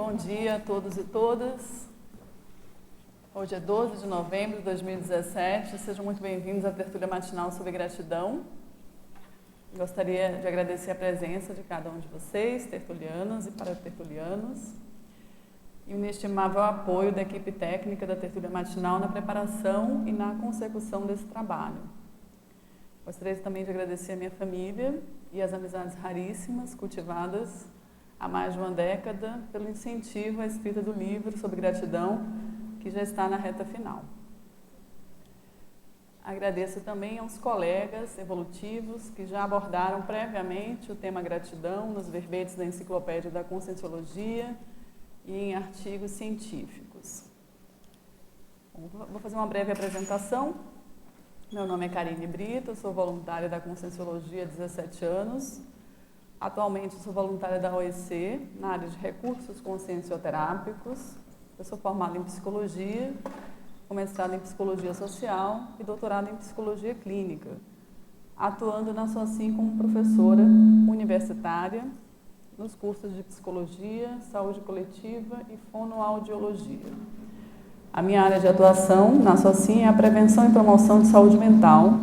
Bom dia a todos e todas. Hoje é 12 de novembro de 2017. Sejam muito bem-vindos à tertúlia matinal sobre gratidão. Gostaria de agradecer a presença de cada um de vocês, tertulianas e paratertulianos, e o inestimável apoio da equipe técnica da tertúlia matinal na preparação e na consecução desse trabalho. Gostaria também de agradecer a minha família e as amizades raríssimas cultivadas há mais de uma década pelo incentivo à escrita do livro sobre gratidão, que já está na reta final. Agradeço também aos colegas evolutivos que já abordaram previamente o tema gratidão nos verbetes da Enciclopédia da Conscienciologia e em artigos científicos. Vou fazer uma breve apresentação. Meu nome é Karine Brito, sou voluntária da Conscienciologia há 17 anos. Atualmente sou voluntária da OEC na área de recursos consciencioterápicos. Eu sou formada em psicologia, com mestrado em psicologia social e doutorado em psicologia clínica, atuando na SOCIM como professora universitária nos cursos de psicologia, saúde coletiva e fonoaudiologia. A minha área de atuação na SOCIM é a prevenção e promoção de saúde mental,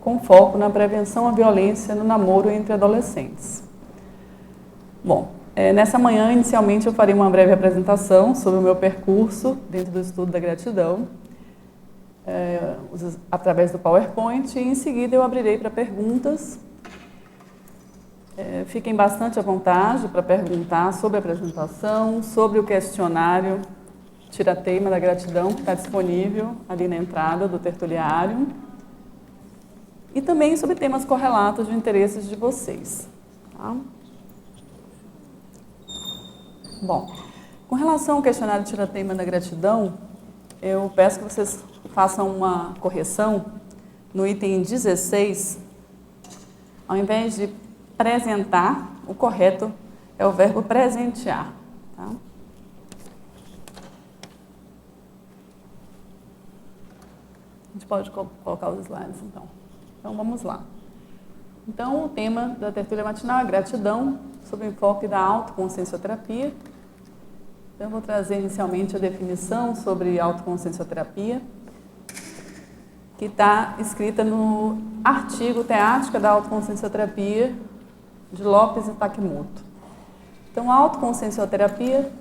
com foco na prevenção à violência no namoro entre adolescentes. Bom, nessa manhã, inicialmente, eu farei uma breve apresentação sobre o meu percurso dentro do estudo da gratidão, através do PowerPoint, e em seguida eu abrirei para perguntas. Fiquem bastante à vontade para perguntar sobre a apresentação, sobre o questionário Tira-Teima da Gratidão, que está disponível ali na entrada do tertuliário, e também sobre temas correlatos de interesses de vocês. Tá? Bom, com relação ao questionário Tira-Teima da Gratidão, eu peço que vocês façam uma correção no item 16. Ao invés de presentar, o correto é o verbo presentear. Tá? A gente pode colocar os slides, então. Então, vamos lá. Então, o tema da tertúlia matinal é gratidão, sob o enfoque da autoconsciencioterapia. Então, eu vou trazer inicialmente a definição sobre autoconsciencioterapia, que está escrita no artigo Teática da Autoconsciencioterapia, de Lopes e Takimoto. Então, a autoconsciencioterapia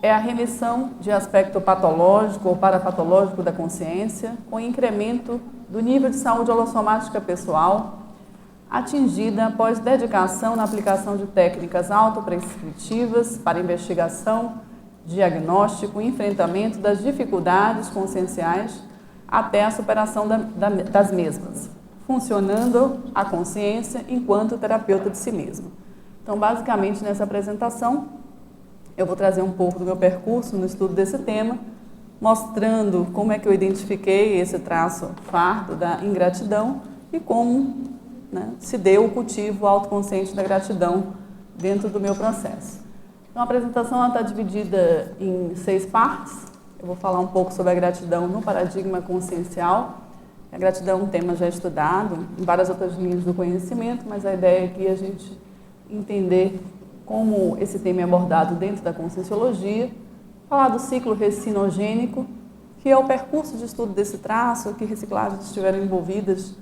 é a remissão de aspecto patológico ou parapatológico da consciência, com incremento do nível de saúde holossomática pessoal, atingida após dedicação na aplicação de técnicas autoprescritivas para investigação, diagnóstico e enfrentamento das dificuldades conscienciais até a superação das mesmas, funcionando a consciência enquanto terapeuta de si mesma. Então, basicamente, nessa apresentação, eu vou trazer um pouco do meu percurso no estudo desse tema, mostrando como é que eu identifiquei esse traço fardo da ingratidão e como se deu o cultivo autoconsciente da gratidão dentro do meu processo. Então, a apresentação está dividida em 6 partes. Eu vou falar um pouco sobre a gratidão no paradigma consciencial. A gratidão é um tema já estudado em várias outras linhas do conhecimento, mas a ideia aqui é a gente entender como esse tema é abordado dentro da conscienciologia, falar do ciclo recinogênico, que é o percurso de estudo desse traço, que reciclagens estiveram envolvidas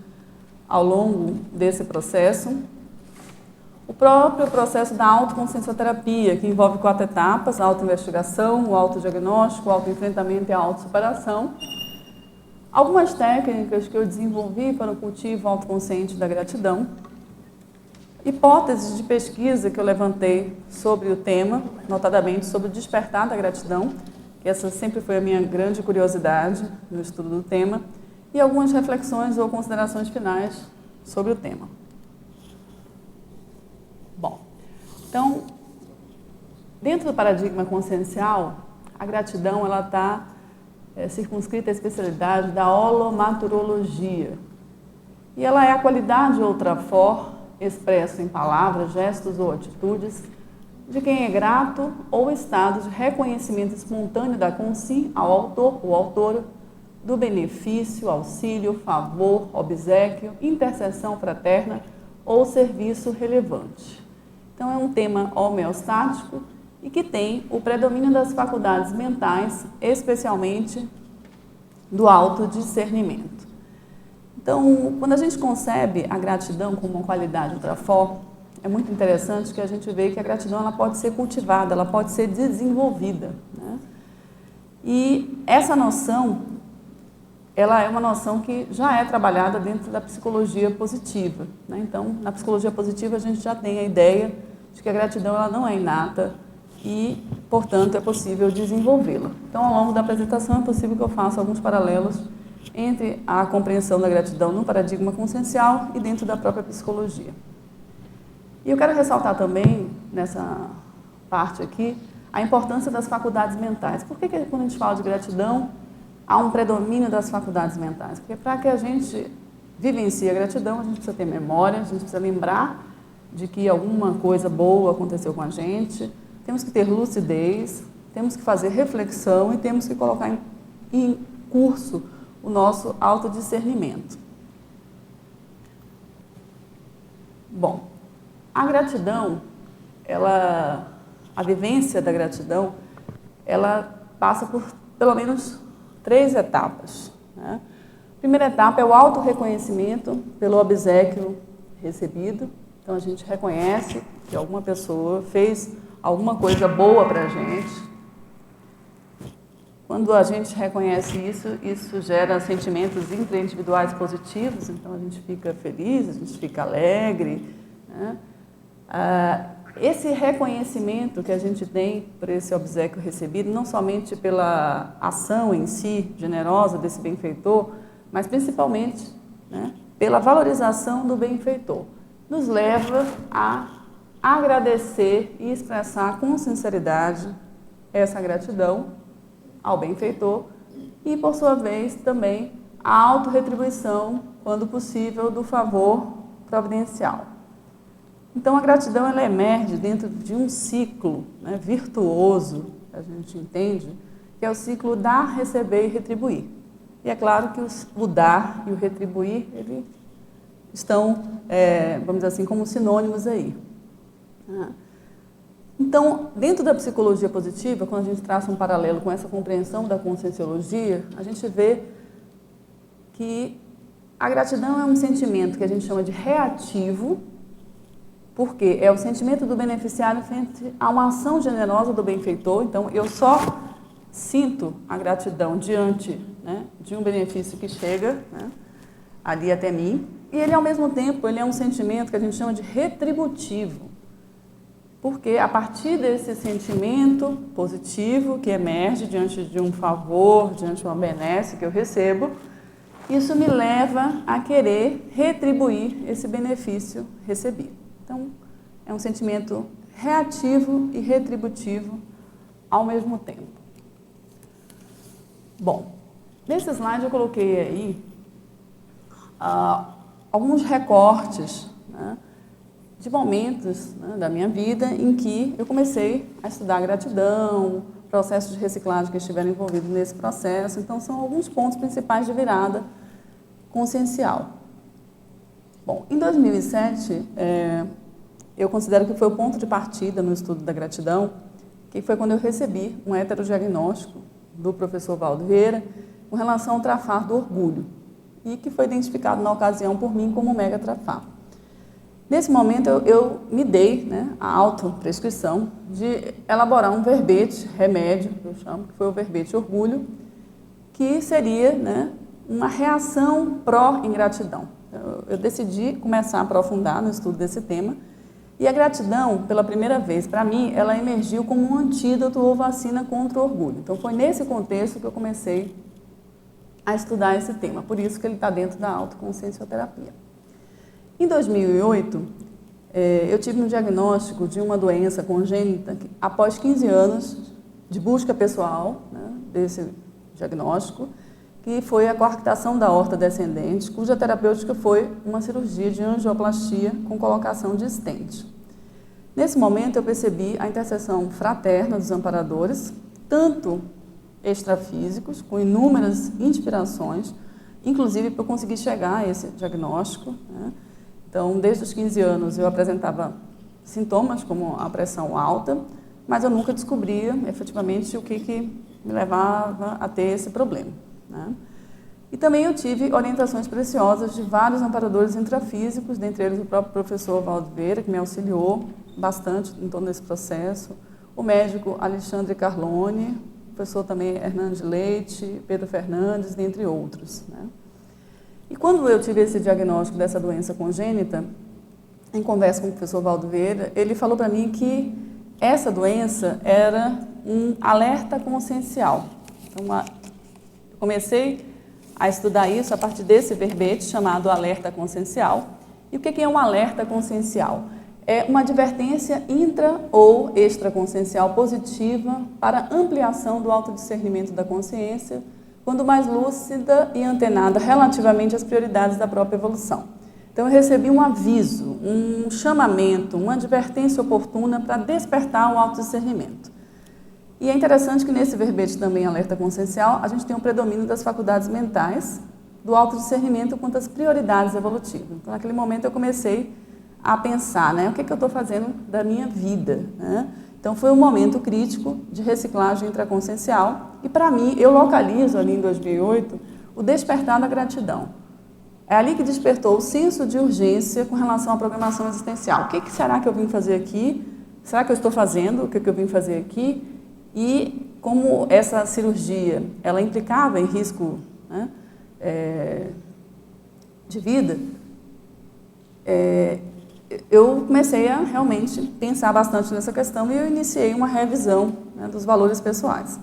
ao longo desse processo. O próprio processo da autoconsciencioterapia, que envolve 4 etapas: a autoinvestigação, o autodiagnóstico, o autoenfrentamento e a autossuperação. Algumas técnicas que eu desenvolvi para o cultivo autoconsciente da gratidão. Hipóteses de pesquisa que eu levantei sobre o tema, notadamente sobre o despertar da gratidão, que essa sempre foi a minha grande curiosidade no estudo do tema, e algumas reflexões ou considerações finais sobre o tema. Bom, então, dentro do paradigma consciencial, a gratidão está circunscrita à especialidade da holomaturologia. E ela é a qualidade outrafora, expresso em palavras, gestos ou atitudes, de quem é grato ou estado de reconhecimento espontâneo da consciência ao autor ou autora do benefício, auxílio, favor, obséquio, intercessão fraterna ou serviço relevante. Então, é um tema homeostático e que tem o predomínio das faculdades mentais, especialmente do autodiscernimento. Então, quando a gente concebe a gratidão como uma qualidade ultrafor, é muito interessante que a gente vê que a gratidão ela pode ser cultivada, ela pode ser desenvolvida, né? E essa noção, ela é uma noção que já é trabalhada dentro da psicologia positiva, né? Então, na psicologia positiva, a gente já tem a ideia de que a gratidão ela não é inata e, portanto, é possível desenvolvê-la. Então, ao longo da apresentação, é possível que eu faça alguns paralelos entre a compreensão da gratidão no paradigma consciencial e dentro da própria psicologia. E eu quero ressaltar também, nessa parte aqui, a importância das faculdades mentais. Por que quando a gente fala de gratidão, há um predomínio das faculdades mentais? Porque para que a gente vivencie a gratidão, a gente precisa ter memória, a gente precisa lembrar de que alguma coisa boa aconteceu com a gente, temos que ter lucidez, temos que fazer reflexão e temos que colocar em curso o nosso autodiscernimento. Bom, a gratidão, a vivência da gratidão, ela passa por pelo menos 3 etapas, né? A primeira etapa é o autorreconhecimento pelo obséquio recebido. Então, a gente reconhece que alguma pessoa fez alguma coisa boa para a gente. Quando a gente reconhece isso, isso gera sentimentos intraindividuais positivos, então a gente fica feliz, a gente fica alegre, né? Esse reconhecimento que a gente tem por esse obséquio recebido, não somente pela ação em si, generosa desse benfeitor, mas principalmente, né, pela valorização do benfeitor, nos leva a agradecer e expressar com sinceridade essa gratidão ao benfeitor e, por sua vez, também a autorretribuição, quando possível, do favor providencial. Então, a gratidão ela emerge dentro de um ciclo, né, virtuoso, a gente entende, que é o ciclo dar, receber e retribuir. E é claro que o dar e o retribuir, eles estão, vamos dizer assim, como sinônimos aí. Então, dentro da psicologia positiva, quando a gente traça um paralelo com essa compreensão da conscienciologia, a gente vê que a gratidão é um sentimento que a gente chama de reativo, porque é o sentimento do beneficiário frente a uma ação generosa do benfeitor. Então, eu só sinto a gratidão diante, né, de um benefício que chega, né, ali até mim, e ele, ao mesmo tempo, ele é um sentimento que a gente chama de retributivo, porque a partir desse sentimento positivo que emerge diante de um favor, diante de uma benesse que eu recebo, isso me leva a querer retribuir esse benefício recebido. Então, é um sentimento reativo e retributivo ao mesmo tempo. Bom, nesse slide eu coloquei aí alguns recortes, né, de momentos, né, da minha vida em que eu comecei a estudar gratidão, processos de reciclagem que estiveram envolvidos nesse processo. Então, são alguns pontos principais de virada consciencial. Bom, em 2007, eu considero que foi o ponto de partida no estudo da gratidão, que foi quando eu recebi um heterodiagnóstico do professor Valdo Vieira com relação ao trafar do orgulho, e que foi identificado na ocasião por mim como mega trafar. Nesse momento, eu me dei, né, a autoprescrição de elaborar um verbete, remédio, que eu chamo, que foi o verbete orgulho, que seria, né, uma reação pró-ingratidão. Eu decidi começar a aprofundar no estudo desse tema, e a gratidão, pela primeira vez, para mim, ela emergiu como um antídoto ou vacina contra o orgulho. Então, foi nesse contexto que eu comecei a estudar esse tema, por isso que ele está dentro da autoconsciencioterapia. Em 2008, eu tive um diagnóstico de uma doença congênita que, após 15 anos de busca pessoal, né, desse diagnóstico, que foi a coarctação da aorta descendente, cuja terapêutica foi uma cirurgia de angioplastia com colocação de stent. Nesse momento, eu percebi a intercessão fraterna dos amparadores, tanto extrafísicos, com inúmeras inspirações, inclusive para eu conseguir chegar a esse diagnóstico, né? Então, desde os 15 anos, eu apresentava sintomas como a pressão alta, mas eu nunca descobria efetivamente o que me levava a ter esse problema, né? E também eu tive orientações preciosas de vários amparadores intrafísicos, dentre eles o próprio professor Valdo Vieira, que me auxiliou bastante em todo esse processo, o médico Alexandre Carlone, o professor também Hernandes Leite, Pedro Fernandes, dentre outros, né? E quando eu tive esse diagnóstico dessa doença congênita, em conversa com o professor Valdo Vieira, ele falou para mim que essa doença era um alerta consciencial. Então, eu comecei a estudar isso a partir desse verbete chamado alerta consciencial. E o que é um alerta consciencial? É uma advertência intra- ou extraconsciencial positiva para ampliação do autodiscernimento da consciência, quando mais lúcida e antenada relativamente às prioridades da própria evolução. Então, eu recebi um aviso, um chamamento, uma advertência oportuna para despertar o autodiscernimento. E é interessante que nesse verbete também, alerta consciencial, a gente tem um predomínio das faculdades mentais, do autodiscernimento quanto às prioridades evolutivas. Então, naquele momento, eu comecei a pensar, né, o que eu estou fazendo da minha vida, né? Então, foi um momento crítico de reciclagem intraconsciencial e, para mim, eu localizo ali em 2008 o despertar da gratidão. É ali que despertou o senso de urgência com relação à programação existencial. O que será que eu vim fazer aqui? Será que eu estou fazendo? O que eu vim fazer aqui? E como essa cirurgia, ela implicava em risco, né, de vida, eu comecei a realmente pensar bastante nessa questão e eu iniciei uma revisão, né, dos valores pessoais.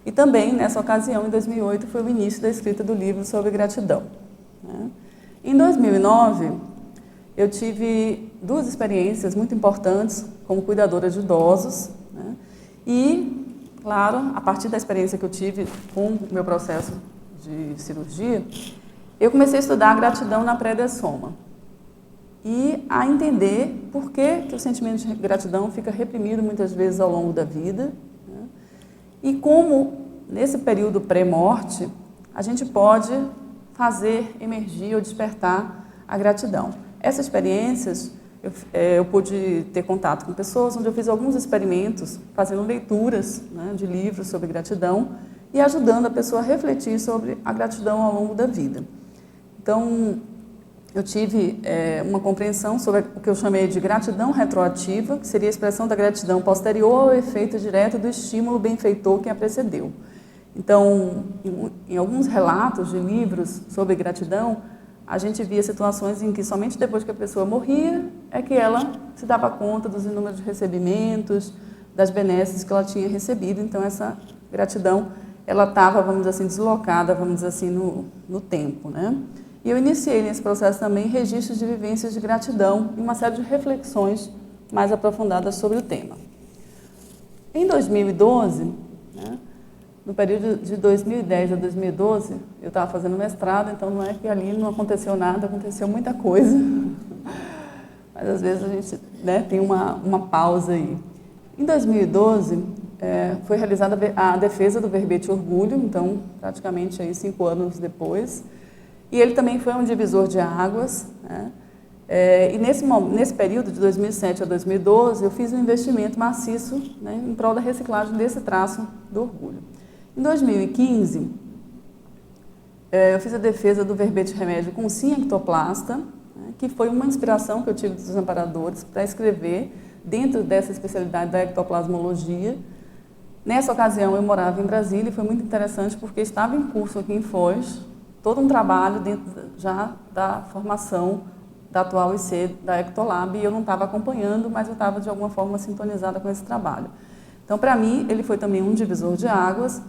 E também, nessa ocasião, em 2008, foi o início da escrita do livro sobre gratidão, né? Em 2009, eu tive duas experiências muito importantes como cuidadora de idosos, né? E, claro, a partir da experiência que eu tive com o meu processo de cirurgia, eu comecei a estudar a gratidão na pré-dessoma e a entender por que o sentimento de gratidão fica reprimido muitas vezes ao longo da vida, né? E como, nesse período pré-morte, a gente pode fazer emergir ou despertar a gratidão. Essas experiências, eu pude ter contato com pessoas onde eu fiz alguns experimentos, fazendo leituras, né, de livros sobre gratidão e ajudando a pessoa a refletir sobre a gratidão ao longo da vida. Então, eu tive uma compreensão sobre o que eu chamei de gratidão retroativa, que seria a expressão da gratidão posterior ao efeito direto do estímulo benfeitor que a precedeu. Então, em alguns relatos de livros sobre gratidão, a gente via situações em que somente depois que a pessoa morria é que ela se dava conta dos inúmeros recebimentos, das benesses que ela tinha recebido. Então, essa gratidão, ela estava, vamos dizer assim, deslocada, vamos dizer assim, no tempo, né? E eu iniciei nesse processo também registros de vivências de gratidão e uma série de reflexões mais aprofundadas sobre o tema. Em 2012, né, no período de 2010 a 2012, eu estava fazendo mestrado, então não é que ali não aconteceu nada, aconteceu muita coisa. Mas às vezes a gente, né, tem uma pausa aí. Em 2012, foi realizada a defesa do verbete orgulho, então praticamente aí 5 anos depois. E ele também foi um divisor de águas, né? E nesse período de 2007 a 2012, eu fiz um investimento maciço, né, em prol da reciclagem desse traço do orgulho. Em 2015, eu fiz a defesa do verbete remédio com sim ectoplasta, né, que foi uma inspiração que eu tive dos amparadores para escrever dentro dessa especialidade da ectoplasmologia. Nessa ocasião, eu morava em Brasília e foi muito interessante porque estava em curso aqui em Foz todo um trabalho dentro já da formação da atual IC da Ectolab e eu não estava acompanhando, mas eu estava de alguma forma sintonizada com esse trabalho. Então, para mim, ele foi também um divisor de águas,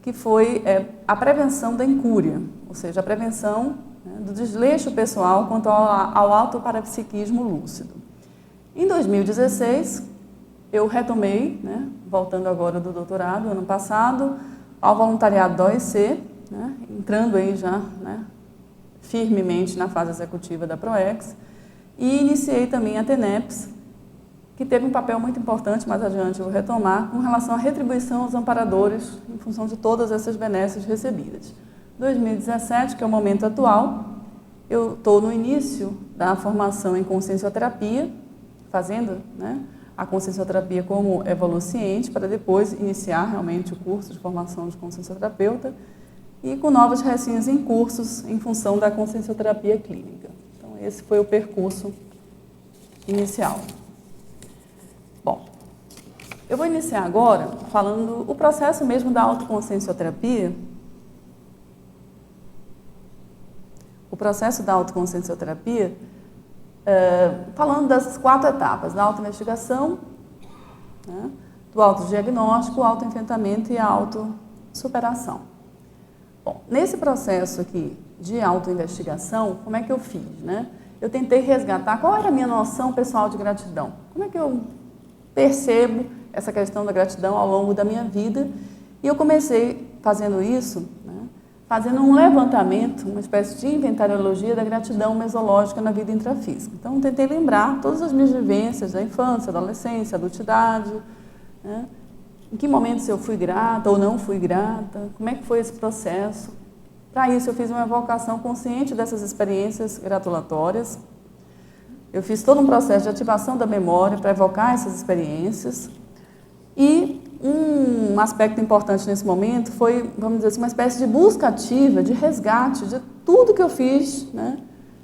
que foi a prevenção da incúria, ou seja, a prevenção, né, do desleixo pessoal quanto ao autoparapsiquismo lúcido. Em 2016, eu retomei, né, voltando agora do doutorado, ano passado, ao voluntariado da OIC, né, entrando aí já, né, firmemente na fase executiva da PROEX, e iniciei também a TENEPS, que teve um papel muito importante, mais adiante eu vou retomar, com relação à retribuição aos amparadores em função de todas essas benesses recebidas. 2017, que é o momento atual, eu estou no início da formação em consciencioterapia, fazendo, né, a consciencioterapia como evoluciente, para depois iniciar realmente o curso de formação de consciencioterapeuta e com novos recinhos em cursos em função da consciencioterapia clínica. Então, esse foi o percurso inicial. Bom, eu vou iniciar agora falando o processo mesmo da autoconsciencioterapia. O processo da autoconsciencioterapia, falando das 4 etapas, da autoinvestigação, né, do autodiagnóstico, o autoenfrentamento e a autossuperação. Bom, nesse processo aqui de autoinvestigação, como é que eu fiz, né? Eu tentei resgatar qual era a minha noção pessoal de gratidão. Como é que eu percebo essa questão da gratidão ao longo da minha vida? E eu comecei fazendo isso, né, fazendo um levantamento, uma espécie de inventariologia da gratidão mesológica na vida intrafísica. Então, eu tentei lembrar todas as minhas vivências da infância, adolescência, adultidade, né? Em que momentos eu fui grata ou não fui grata, como é que foi esse processo. Para isso, eu fiz uma evocação consciente dessas experiências gratulatórias. Eu fiz todo um processo de ativação da memória para evocar essas experiências. E um aspecto importante nesse momento foi, vamos dizer assim, uma espécie de busca ativa, de resgate de tudo que eu fiz, né,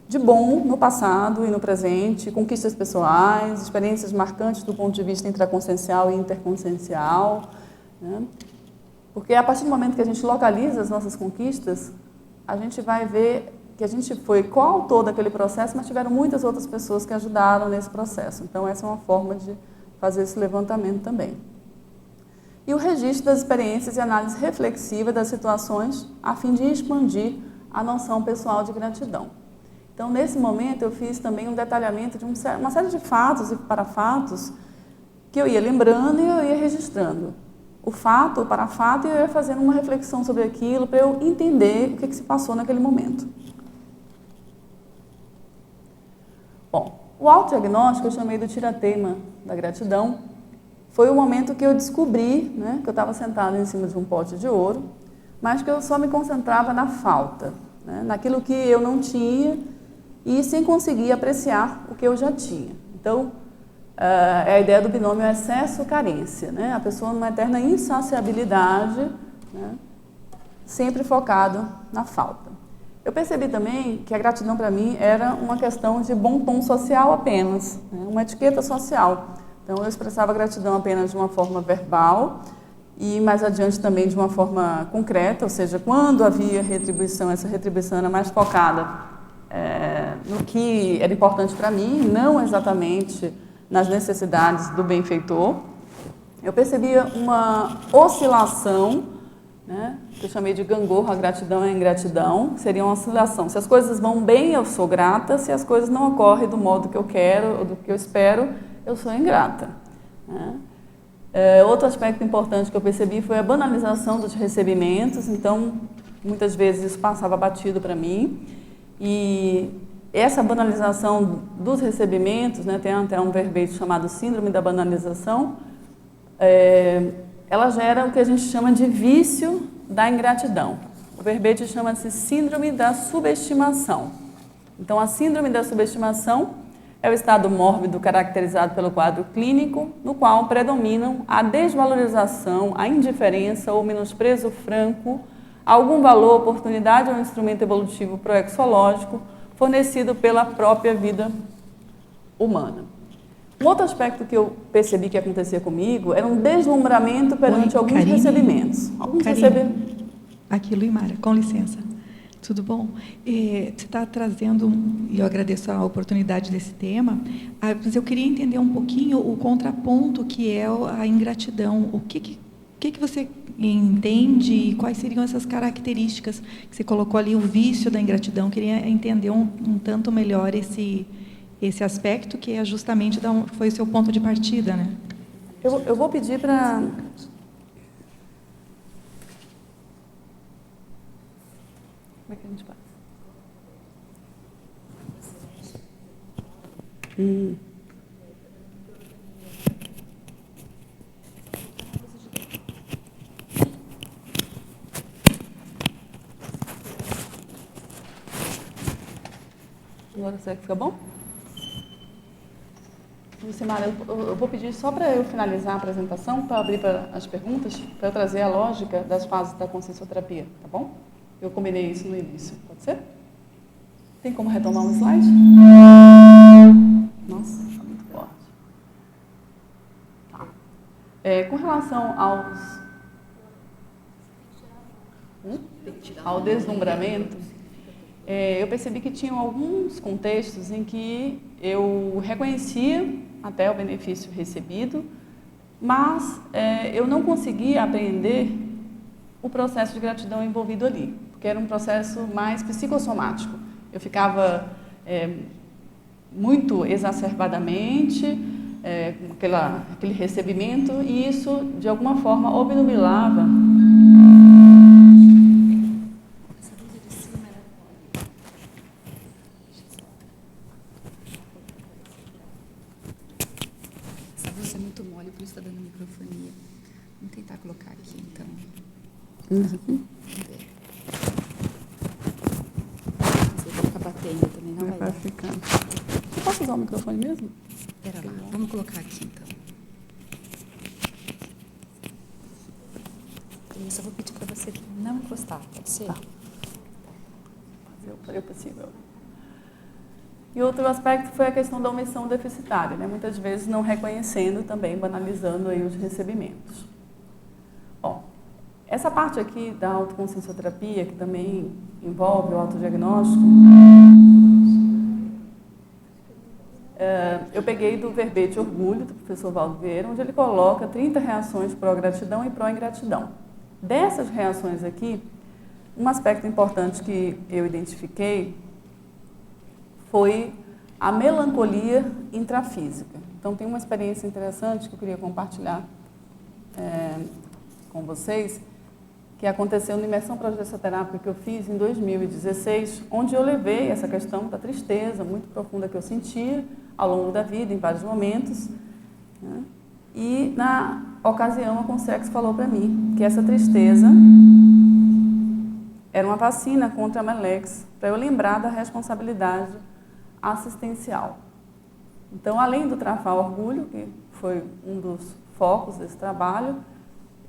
de bom no passado e no presente, conquistas pessoais, experiências marcantes do ponto de vista intraconsciencial e interconsciencial, né? Porque a partir do momento que a gente localiza as nossas conquistas, a gente vai ver que a gente foi coautor daquele processo, mas tiveram muitas outras pessoas que ajudaram nesse processo. Então, essa é uma forma de fazer esse levantamento também. E o registro das experiências e análise reflexiva das situações, a fim de expandir a noção pessoal de gratidão. Então, nesse momento, eu fiz também um detalhamento de uma série de fatos e parafatos que eu ia lembrando e eu ia registrando. O fato, o parafato, e eu ia fazendo uma reflexão sobre aquilo para eu entender o que se passou naquele momento. Bom, o autodiagnóstico eu chamei do tirateima da gratidão. Foi o momento que eu descobri, né, que eu estava sentada em cima de um pote de ouro, mas que eu só me concentrava na falta, né, naquilo que eu não tinha e sem conseguir apreciar o que eu já tinha. Então, é a ideia do binômio excesso-carência, né? A pessoa numa eterna insaciabilidade, né, sempre focado na falta. Eu percebi também que a gratidão para mim era uma questão de bom tom social apenas, né, uma etiqueta social. Então, eu expressava gratidão apenas de uma forma verbal e mais adiante também de uma forma concreta, ou seja, quando havia retribuição, essa retribuição era mais focada no que era importante para mim, não exatamente nas necessidades do benfeitor. Eu percebia uma oscilação, né, que eu chamei de gangorra, gratidão e ingratidão, seria uma oscilação. Se as coisas vão bem, eu sou grata, se as coisas não ocorrem do modo que eu quero ou do que eu espero, eu sou ingrata, né? Outro aspecto importante que eu percebi foi a banalização dos recebimentos. Então, muitas vezes isso passava batido para mim. E essa banalização dos recebimentos, né, tem até um verbete chamado síndrome da banalização, ela gera o que a gente chama de vício da ingratidão. O verbete chama-se síndrome da subestimação. Então, a síndrome da subestimação é o estado mórbido caracterizado pelo quadro clínico, no qual predominam a desvalorização, a indiferença ou menosprezo franco a algum valor, oportunidade ou instrumento evolutivo proexológico fornecido pela própria vida humana. Um outro aspecto que eu percebi que acontecia comigo era um deslumbramento perante alguns recebimentos. Aqui, Luimara, com licença. Tudo bom? Você está trazendo, e eu agradeço a oportunidade desse tema, mas eu queria entender um pouquinho o contraponto que é a ingratidão. O que você entende e quais seriam essas características que você colocou ali, o vício da ingratidão? Eu queria entender um tanto melhor esse aspecto que é justamente foi o seu ponto de partida, né? Eu vou pedir para... Como é que a gente faz? Agora será que fica bom? Lucimara, eu vou pedir só para eu finalizar a apresentação, para abrir para as perguntas, para eu trazer a lógica das fases da consciencioterapia, tá bom? Eu combinei isso no início, pode ser? Tem como retomar um slide? Nossa, está muito forte. Tá. Com relação ao deslumbramento, eu percebi que tinham alguns contextos em que eu reconhecia até o benefício recebido, mas eu não conseguia apreender o processo de gratidão envolvido ali, porque era um processo mais psicossomático. Eu ficava muito exacerbadamente com aquele recebimento, e isso, de alguma forma, obnubilava Vamos tentar colocar aqui, então. Uhum. Você vai ficar batendo também, não vai? Vai ficar. Eu posso usar o microfone mesmo? Espera lá, vamos colocar aqui, então. Eu só vou pedir para você não encostar, pode ser? Tá. Fazer o possível. E outro aspecto foi a questão da omissão deficitária, né? Muitas vezes não reconhecendo também, banalizando aí os recebimentos. Bom, essa parte aqui da autoconsciencioterapia, que também envolve o autodiagnóstico, eu peguei do verbete Orgulho, do professor Valdo Vieira, onde ele coloca 30 reações pró-gratidão e pró-ingratidão. Dessas reações aqui, um aspecto importante que eu identifiquei foi a melancolia intrafísica. Então, tem uma experiência interessante que eu queria compartilhar com vocês, que aconteceu na imersão progessoterápica que eu fiz em 2016, onde eu levei essa questão da tristeza muito profunda que eu sentia ao longo da vida, em vários momentos, né? E, na ocasião, a Consex falou para mim que essa tristeza era uma vacina contra a Melex, para eu lembrar da responsabilidade assistencial. Então, além do travar orgulho, que foi um dos focos desse trabalho,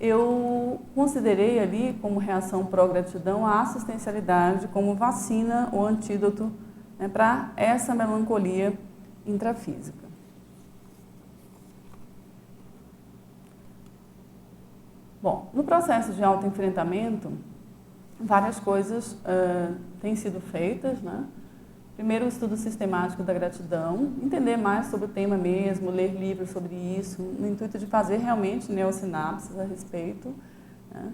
eu considerei ali como reação pró-gratidão a assistencialidade como vacina ou antídoto, né, para essa melancolia intrafísica. Bom, no processo de autoenfrentamento, várias coisas têm sido feitas, né? Primeiro, o estudo sistemático da gratidão, entender mais sobre o tema mesmo, ler livros sobre isso, no intuito de fazer realmente neossinapses a respeito, né?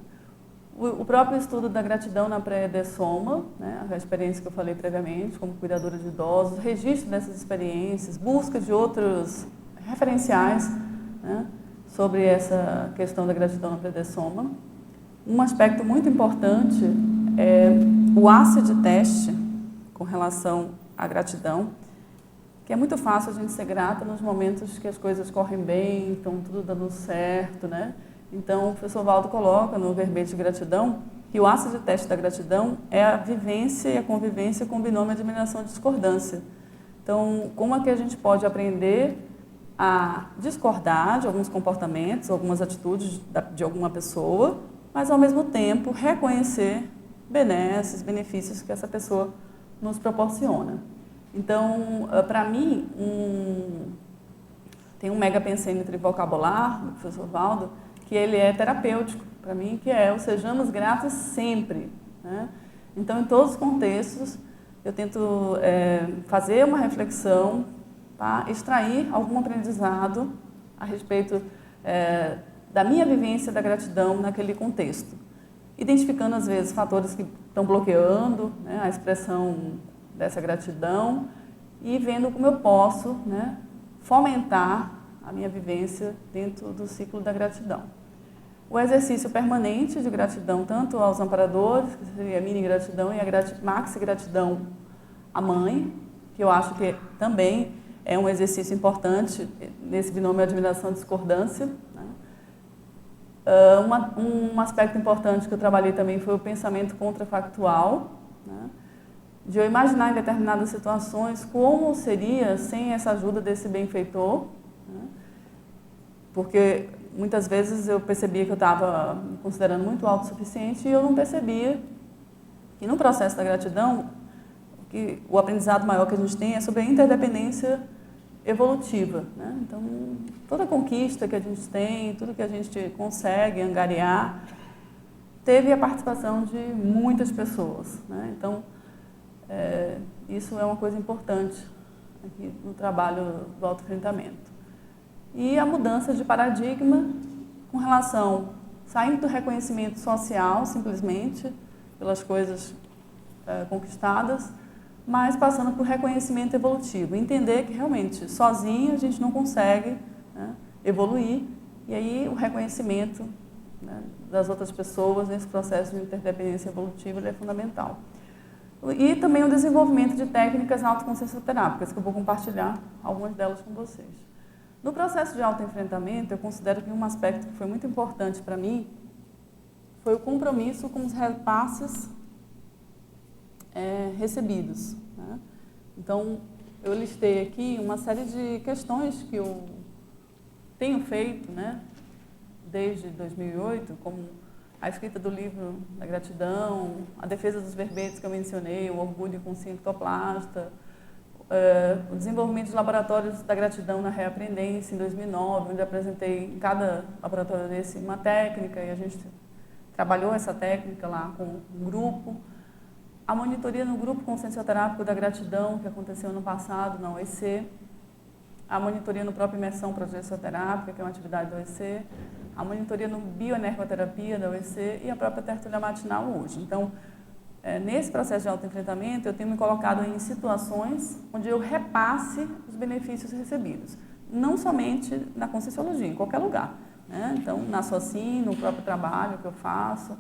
O próprio estudo da gratidão na pré-dessoma, né? A experiência que eu falei previamente, como cuidadora de idosos, registro dessas experiências, busca de outros referenciais, né, sobre essa questão da gratidão na pré-dessoma. Um aspecto muito importante é o ACID teste, com relação à gratidão, que é muito fácil a gente ser grata nos momentos que as coisas correm bem, estão tudo dando certo, né? Então, o professor Valdo coloca no verbete de gratidão que o ácido de teste da gratidão é a vivência e a convivência com o binômio admiração e discordância. Então, como é que a gente pode aprender a discordar de alguns comportamentos, algumas atitudes de alguma pessoa, mas, ao mesmo tempo, reconhecer benesses, benefícios que essa pessoa nos proporciona. Então, para mim, tem um mega pensênio trivocabular do professor Valdo, que ele é terapêutico, para mim, que é o sejamos gratos sempre, né? Então, em todos os contextos, eu tento fazer uma reflexão, tá? Extrair algum aprendizado a respeito da minha vivência da gratidão naquele contexto, identificando, às vezes, fatores que estão bloqueando, né, a expressão dessa gratidão e vendo como eu posso, né, fomentar a minha vivência dentro do ciclo da gratidão. O exercício permanente de gratidão, tanto aos amparadores, que seria a mini-gratidão, e a maxi-gratidão à mãe, que eu acho que também é um exercício importante nesse binômio admiração e discordância, né? Um aspecto importante que eu trabalhei também foi o pensamento contrafactual, né? De eu imaginar em determinadas situações como seria sem essa ajuda desse benfeitor, né? Porque muitas vezes eu percebia que eu estava me considerando muito autossuficiente e eu não percebia que no processo da gratidão, que o aprendizado maior que a gente tem é sobre a interdependência evolutiva, né? Então, toda conquista que a gente tem, tudo que a gente consegue angariar, teve a participação de muitas pessoas, né? Então, isso é uma coisa importante aqui no trabalho do autoenfrentamento. E a mudança de paradigma com relação, saindo do reconhecimento social, simplesmente, pelas coisas conquistadas, mas passando por reconhecimento evolutivo. Entender que realmente, sozinho, a gente não consegue, né, evoluir, e aí o reconhecimento, né, das outras pessoas nesse processo de interdependência evolutiva ele é fundamental. E também o desenvolvimento de técnicas autoconsciencioterápicas, que eu vou compartilhar algumas delas com vocês. No processo de autoenfrentamento, eu considero que um aspecto que foi muito importante para mim foi o compromisso com os repasses recebidos, né? Então, eu listei aqui uma série de questões que eu tenho feito, né, desde 2008, como a escrita do livro da gratidão, a defesa dos verbetes que eu mencionei, o orgulho com o ectoplasta, o desenvolvimento de laboratórios da gratidão na Reaprendência em 2009, onde apresentei em cada laboratório desse uma técnica e a gente trabalhou essa técnica lá com um grupo. A monitoria no grupo consciencioterápico da gratidão, que aconteceu ano passado na OEC, a monitoria no próprio Imersão Progessoterápica, que é uma atividade da OEC, a monitoria no bioenergoterapia da OEC e a própria tertúlia matinal hoje. Então, nesse processo de autoenfrentamento, eu tenho me colocado em situações onde eu repasse os benefícios recebidos. Não somente na Conscienciologia, em qualquer lugar, né? Então, na SOCIM, no próprio trabalho que eu faço,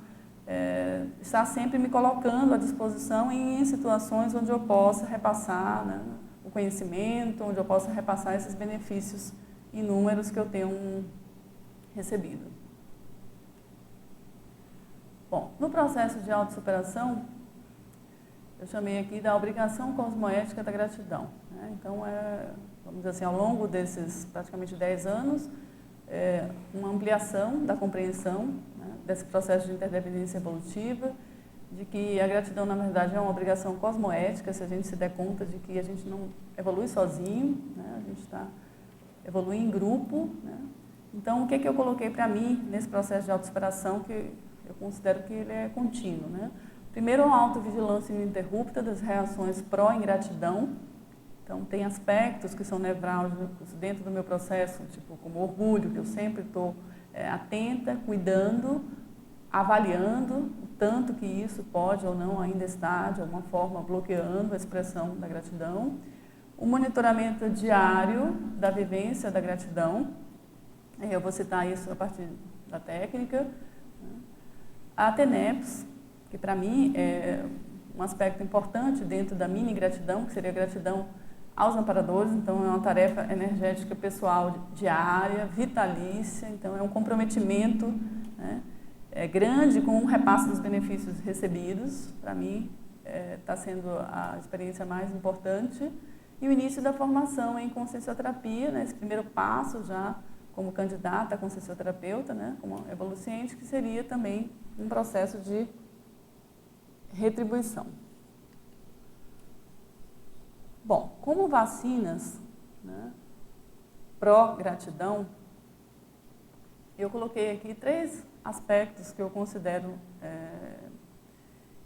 estar sempre me colocando à disposição em situações onde eu possa repassar, né, o conhecimento, onde eu possa repassar esses benefícios inúmeros que eu tenho recebido. Bom, no processo de autossuperação, eu chamei aqui da obrigação cosmoética da gratidão, né? Então, vamos dizer assim, ao longo desses praticamente 10 anos, uma ampliação da compreensão, né, desse processo de interdependência evolutiva, de que a gratidão, na verdade, é uma obrigação cosmoética, se a gente se der conta de que a gente não evolui sozinho, né, a gente evolui em grupo, né? Então, o que eu coloquei para mim nesse processo de autossuperação, que eu considero que ele é contínuo, né? Primeiro, a autovigilância ininterrupta das reações pró-ingratidão. Então, tem aspectos que são nevrálgicos dentro do meu processo, tipo como orgulho, que eu sempre estou atenta, cuidando, avaliando o tanto que isso pode ou não ainda estar, de alguma forma, bloqueando a expressão da gratidão. O monitoramento diário da vivência da gratidão. Eu vou citar isso a partir da técnica. A TENEPS, que para mim é um aspecto importante dentro da mini gratidão, que seria a gratidão aos amparadores. Então, é uma tarefa energética pessoal diária, vitalícia. Então, é um comprometimento, né, grande com o repasse dos benefícios recebidos. Para mim, está sendo a experiência mais importante. E o início da formação em consciencioterapia, né, esse primeiro passo já como candidata a consciencioterapeuta, né, como evoluciente, que seria também um processo de retribuição. Bom, como vacinas, né, pró-gratidão, eu coloquei aqui 3 aspectos que eu considero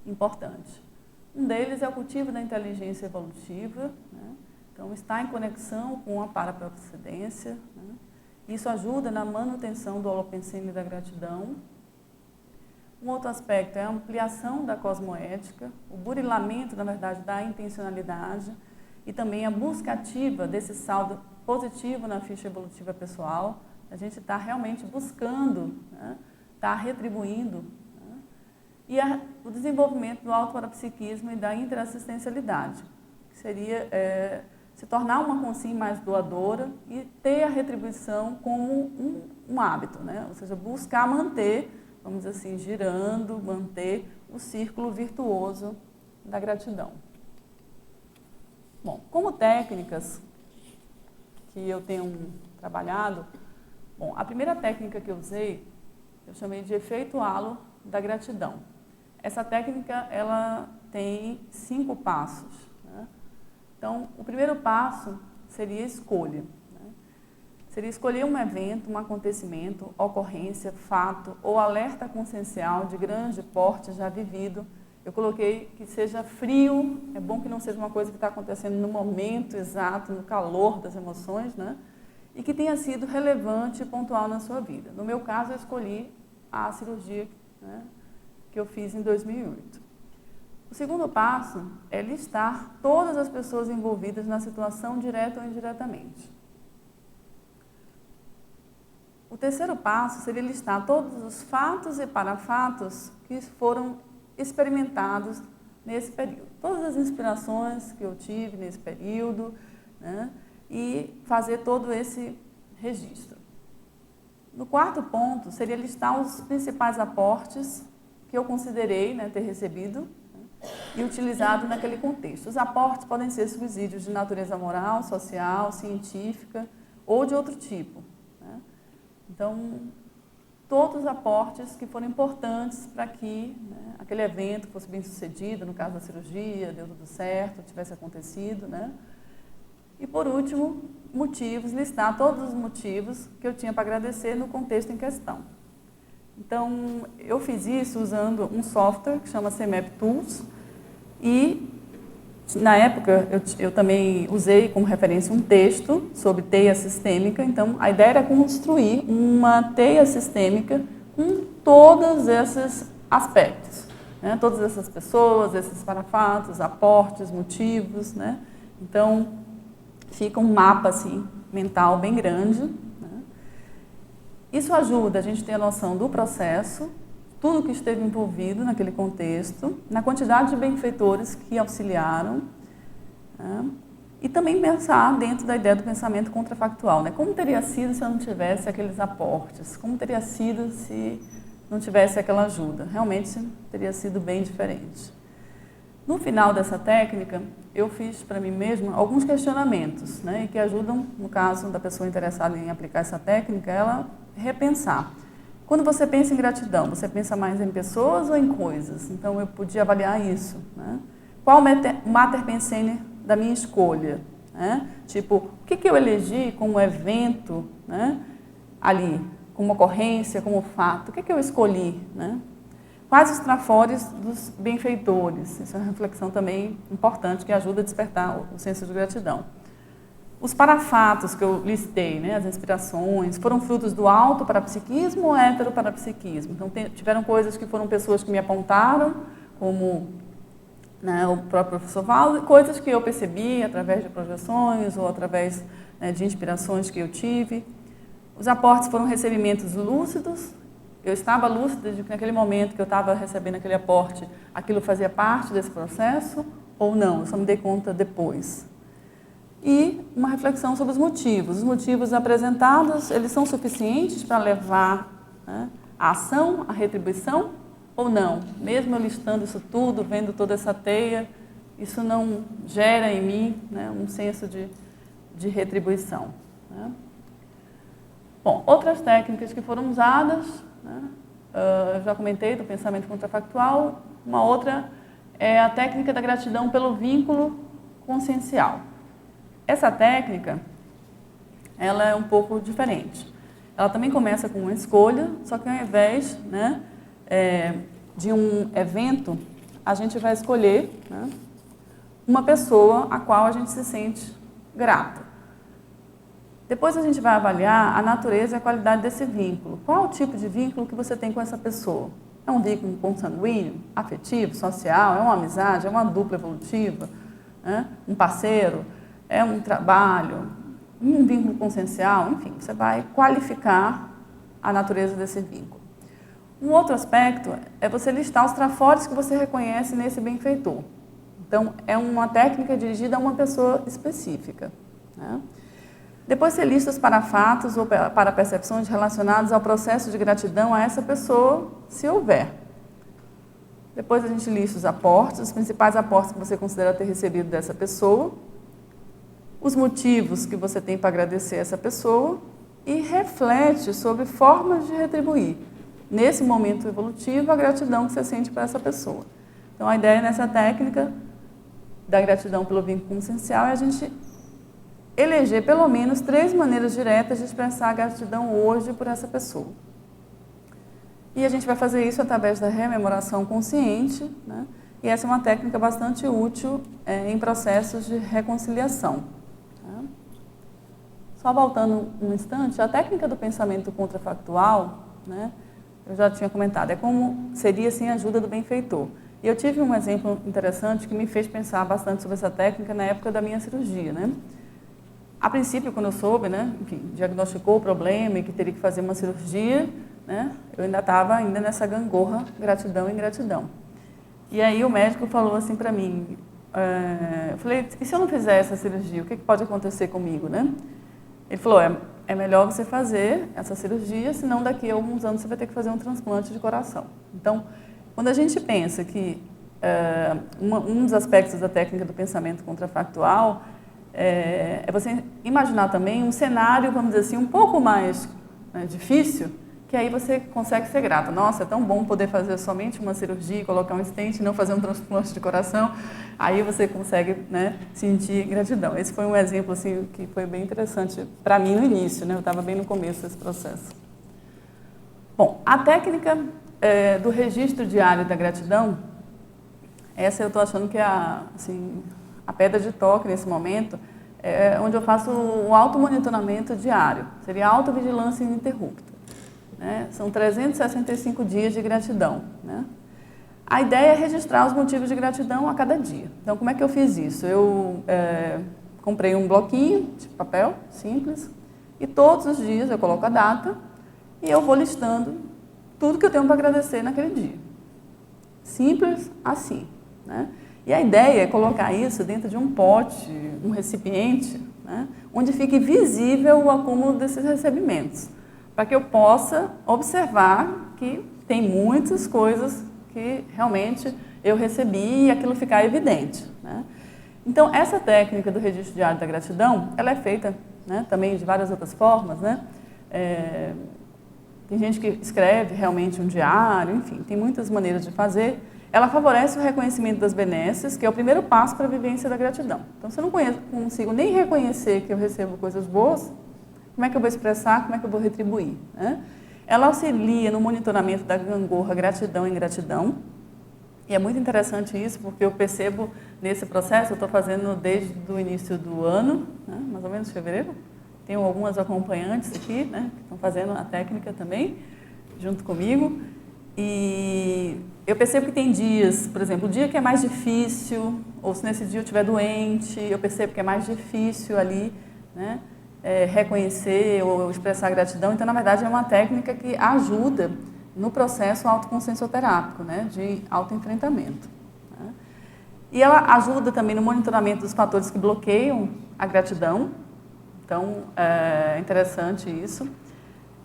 importantes. Um deles é o cultivo da inteligência evolutiva, né? Então, está em conexão com a paraprocedência, né? Isso ajuda na manutenção do holopensene da gratidão. Um outro aspecto é a ampliação da cosmoética, o burilamento, na verdade, da intencionalidade e também a busca ativa desse saldo positivo na ficha evolutiva pessoal. A gente está realmente buscando, né, está retribuindo, né, e o desenvolvimento do autoparapsiquismo e da interassistencialidade, que seria se tornar uma consciência mais doadora e ter a retribuição como um hábito, né? Ou seja, buscar manter, vamos dizer assim, girando, manter o círculo virtuoso da gratidão. Bom, como técnicas que eu tenho trabalhado. Bom, a primeira técnica que eu usei, eu chamei de efeito halo da gratidão. Essa técnica, ela tem 5 passos, né? Então, o primeiro passo seria escolha, né? Seria escolher um evento, um acontecimento, ocorrência, fato ou alerta consciencial de grande porte já vivido. Eu coloquei que seja frio, é bom que não seja uma coisa que está acontecendo no momento exato, no calor das emoções, né? E que tenha sido relevante e pontual na sua vida. No meu caso, eu escolhi a cirurgia, né, que eu fiz em 2008. O segundo passo é listar todas as pessoas envolvidas na situação, direta ou indiretamente. O terceiro passo seria listar todos os fatos e parafatos que foram experimentados nesse período. Todas as inspirações que eu tive nesse período, né, e fazer todo esse registro. No quarto ponto, seria listar os principais aportes que eu considerei, né, ter recebido, né, e utilizado naquele contexto. Os aportes podem ser subsídios de natureza moral, social, científica ou de outro tipo, né? Então, todos os aportes que foram importantes para que, né, aquele evento fosse bem sucedido, no caso da cirurgia, deu tudo certo, tivesse acontecido, né? E, por último, motivos, listar todos os motivos que eu tinha para agradecer no contexto em questão. Então, eu fiz isso usando um software que chama CMAP Tools e, na época, eu também usei como referência um texto sobre teia sistêmica. Então, a ideia era construir uma teia sistêmica com todos esses aspectos, né? Todas essas pessoas, esses parafatos, aportes, motivos, né? Então, fica um mapa assim, mental bem grande, né? Isso ajuda a gente a ter a noção do processo, tudo que esteve envolvido naquele contexto, na quantidade de benfeitores que auxiliaram, né? E também pensar dentro da ideia do pensamento contrafactual, né? Como teria sido se eu não tivesse aqueles aportes? Como teria sido se não tivesse aquela ajuda? Realmente teria sido bem diferente. No final dessa técnica, eu fiz para mim mesma alguns questionamentos, né, e que ajudam, no caso da pessoa interessada em aplicar essa técnica, ela repensar. Quando você pensa em gratidão, você pensa mais em pessoas ou em coisas? Então, eu podia avaliar isso, né? Qual o mater pensene da minha escolha, né? Tipo, o que eu elegi como evento, né, ali, como ocorrência, como fato? O que eu escolhi, né? Quais os trafores dos benfeitores? Isso é uma reflexão também importante que ajuda a despertar o senso de gratidão. Os parafatos que eu listei, né, as inspirações, foram frutos do auto-parapsiquismo ou hétero-parapsiquismo? Então, tiveram coisas que foram pessoas que me apontaram, como, né, o próprio professor Valdo, e coisas que eu percebi através de projeções ou através, né, de inspirações que eu tive. Os aportes foram recebimentos lúcidos. Eu estava lúcida de que naquele momento que eu estava recebendo aquele aporte, aquilo fazia parte desse processo ou não? Eu só me dei conta depois. E uma reflexão sobre os motivos. Os motivos apresentados, eles são suficientes para levar, né, a ação, a retribuição ou não? Mesmo eu listando isso tudo, vendo toda essa teia, isso não gera em mim, né, um senso de retribuição, né? Bom, outras técnicas que foram usadas, né, eu já comentei do pensamento contrafactual. Uma outra é a técnica da gratidão pelo vínculo consciencial. Essa técnica, ela é um pouco diferente. Ela também começa com uma escolha, só que ao invés, né, de um evento, a gente vai escolher, né, uma pessoa a qual a gente se sente grata. Depois a gente vai avaliar a natureza e a qualidade desse vínculo. Qual o tipo de vínculo que você tem com essa pessoa? É um vínculo consanguíneo, afetivo, social? É uma amizade? É uma dupla evolutiva? Né? Um parceiro? É um trabalho? Um vínculo consciencial? Enfim, você vai qualificar a natureza desse vínculo. Um outro aspecto é você listar os trafores que você reconhece nesse benfeitor. Então, é uma técnica dirigida a uma pessoa específica, né? Depois você lista os parafatos ou parapercepções relacionados ao processo de gratidão a essa pessoa, se houver. Depois a gente lista os aportes, os principais aportes que você considera ter recebido dessa pessoa. os motivos que você tem para agradecer essa pessoa e reflete sobre formas de retribuir, nesse momento evolutivo, a gratidão que você sente para essa pessoa. Então, a ideia nessa técnica da gratidão pelo vínculo consciencial é a gente eleger pelo menos 3 maneiras diretas de expressar a gratidão hoje por essa pessoa. E a gente vai fazer isso através da rememoração consciente, né? E essa é uma técnica bastante útil em processos de reconciliação. Tá? Só voltando um instante, a técnica do pensamento contrafactual, né, eu já tinha comentado, é como seria sem a ajuda do benfeitor. E eu tive um exemplo interessante que me fez pensar bastante sobre essa técnica na época da minha cirurgia, né? A princípio, quando eu soube, né, enfim, diagnosticou o problema e que teria que fazer uma cirurgia, né, eu ainda estava nessa gangorra, gratidão e ingratidão. E aí o médico falou assim para mim, eu falei, e se eu não fizer essa cirurgia, o que pode acontecer comigo, né? Ele falou, é melhor você fazer essa cirurgia, senão daqui a alguns anos você vai ter que fazer um transplante de coração. Então, quando a gente pensa que um dos aspectos da técnica do pensamento contrafactual é você imaginar também um cenário, vamos dizer assim, um pouco mais difícil, que aí você consegue ser grato. Nossa, é tão bom poder fazer somente uma cirurgia, colocar um stent e não fazer um transplante de coração. Aí você consegue, né, sentir gratidão. Esse foi um exemplo assim, que foi bem interessante para mim no início, né? Eu estava bem no começo desse processo. Bom, a técnica do registro diário da gratidão, essa eu estou achando que é a pedra de toque nesse momento, onde eu faço o automonitoramento diário. Seria a autovigilância ininterrupta. Né? São 365 dias de gratidão. Né? A ideia é registrar os motivos de gratidão a cada dia. Então, como é que eu fiz isso? Eu comprei um bloquinho de papel simples e todos os dias eu coloco a data e eu vou listando tudo que eu tenho para agradecer naquele dia. Simples assim. Né? E a ideia é colocar isso dentro de um pote, um recipiente, né? Onde fique visível o acúmulo desses recebimentos, para que eu possa observar que tem muitas coisas que realmente eu recebi e aquilo ficar evidente. Né? Então, essa técnica do registro diário da gratidão, ela é feita, né, também de várias outras formas. Né? Tem gente que escreve realmente um diário, enfim, tem muitas maneiras de fazer. Ela favorece o reconhecimento das benesses, que é o primeiro passo para a vivência da gratidão. Então, se eu não consigo nem reconhecer que eu recebo coisas boas, como é que eu vou expressar, como é que eu vou retribuir? Né? Ela auxilia no monitoramento da gangorra gratidão e ingratidão. E é muito interessante isso, porque eu percebo nesse processo, eu estou fazendo desde o início do ano, né, mais ou menos fevereiro. Tenho algumas acompanhantes aqui, né, que estão fazendo a técnica também, junto comigo. E eu percebo que tem dias, por exemplo, o dia que é mais difícil, ou se nesse dia eu estiver doente, eu percebo que é mais difícil ali, né, reconhecer ou expressar gratidão. Então, na verdade, é uma técnica que ajuda no processo autoconsciencioterápico, né, de autoenfrentamento. Né? E ela ajuda também no monitoramento dos fatores que bloqueiam a gratidão. Então, é interessante isso.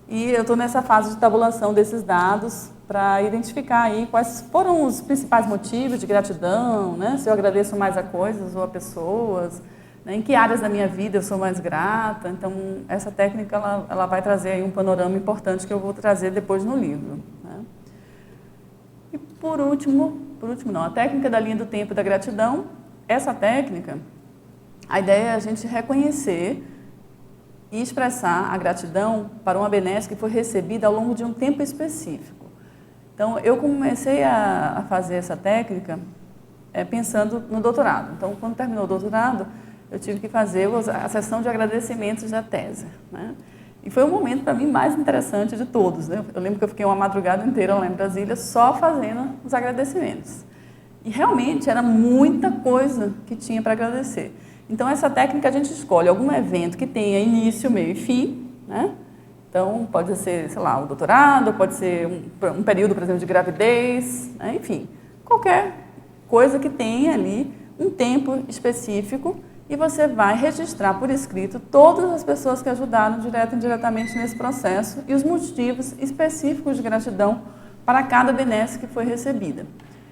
E eu estou nessa fase de tabulação desses dados para identificar aí quais foram os principais motivos de gratidão, né? Se eu agradeço mais a coisas ou a pessoas, né? Em que áreas da minha vida eu sou mais grata. Então, essa técnica ela vai trazer aí um panorama importante que eu vou trazer depois no livro. Né? E por último não, a técnica da linha do tempo da gratidão. Essa técnica, a ideia é a gente reconhecer e expressar a gratidão para uma benesse que foi recebida ao longo de um tempo específico. Então, eu comecei a fazer essa técnica pensando no doutorado. Então, quando terminou o doutorado, eu tive que fazer a sessão de agradecimentos da tese. Né? E foi o momento, para mim, mais interessante de todos. Né? Eu lembro que eu fiquei uma madrugada inteira lá em Brasília só fazendo os agradecimentos. E realmente era muita coisa que tinha para agradecer. Então, essa técnica a gente escolhe algum evento que tenha início, meio e fim, né? Então, pode ser, sei lá, o doutorado, pode ser um período, por exemplo, de gravidez, né? Enfim, qualquer coisa que tenha ali um tempo específico e você vai registrar por escrito todas as pessoas que ajudaram direto e indiretamente nesse processo e os motivos específicos de gratidão para cada benesse que foi recebida.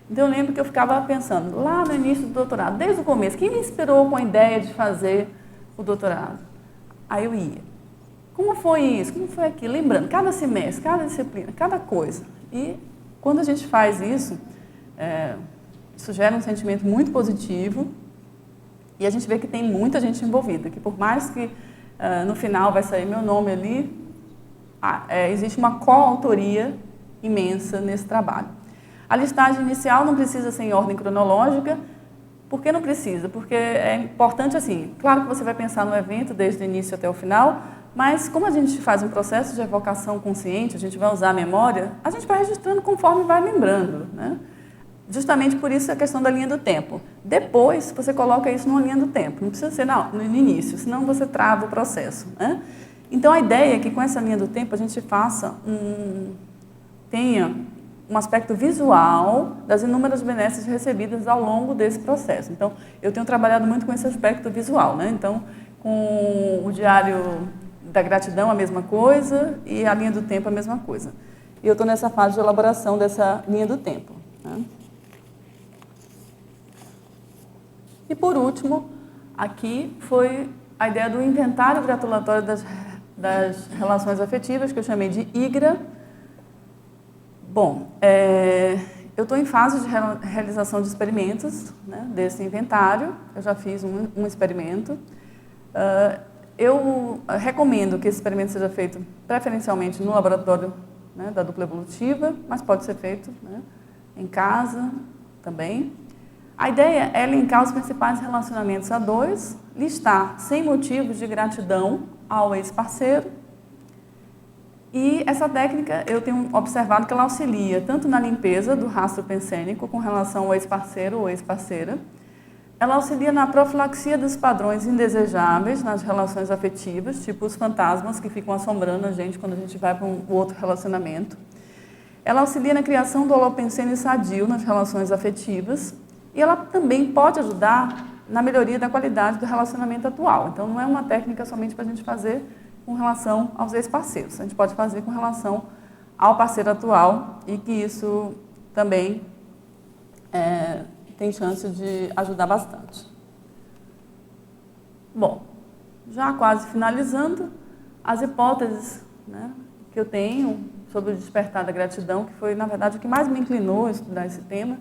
Então, eu lembro que eu ficava pensando, lá no início do doutorado, desde o começo, quem me inspirou com a ideia de fazer o doutorado. Aí eu ia. Como foi isso? Como foi aquilo? Lembrando, cada semestre, cada disciplina, cada coisa. E quando a gente faz isso, isso gera um sentimento muito positivo e a gente vê que tem muita gente envolvida, que por mais que no final vai sair meu nome ali, existe uma coautoria imensa nesse trabalho. A listagem inicial não precisa ser em ordem cronológica. Por que não precisa? Porque é importante assim, claro que você vai pensar no evento desde o início até o final, mas como a gente faz um processo de evocação consciente, a gente vai usar a memória, a gente vai registrando conforme vai lembrando, né? Justamente por isso a questão da linha do tempo. Depois, você coloca isso numa linha do tempo. Não precisa ser no início, senão você trava o processo, né? Então, a ideia é que com essa linha do tempo a gente tenha um aspecto visual das inúmeras benesses recebidas ao longo desse processo. Então, eu tenho trabalhado muito com esse aspecto visual, né? Então, com o diário da gratidão, a mesma coisa, e a linha do tempo, a mesma coisa. E eu estou nessa fase de elaboração dessa linha do tempo, né? E, por último, aqui foi a ideia do inventário gratulatório das relações afetivas, que eu chamei de IGRA. Bom, eu estou em fase de realização de experimentos, né, desse inventário. Eu já fiz um experimento. Eu recomendo que esse experimento seja feito preferencialmente no laboratório, né, da dupla evolutiva, mas pode ser feito, né, em casa também. A ideia é elencar os principais relacionamentos a dois, listar 100 motivos de gratidão ao ex-parceiro. E essa técnica, eu tenho observado que ela auxilia tanto na limpeza do rastro pensênico com relação ao ex-parceiro ou ex-parceira, ela auxilia na profilaxia dos padrões indesejáveis nas relações afetivas, tipo os fantasmas que ficam assombrando a gente quando a gente vai para um outro relacionamento. Ela auxilia na criação do holopensene sadio nas relações afetivas e ela também pode ajudar na melhoria da qualidade do relacionamento atual. Então, não é uma técnica somente para a gente fazer com relação aos ex-parceiros. A gente pode fazer com relação ao parceiro atual e que isso também tem chance de ajudar bastante. Bom, já quase finalizando, as hipóteses, né, que eu tenho sobre o despertar da gratidão, que foi, na verdade, o que mais me inclinou a estudar esse tema,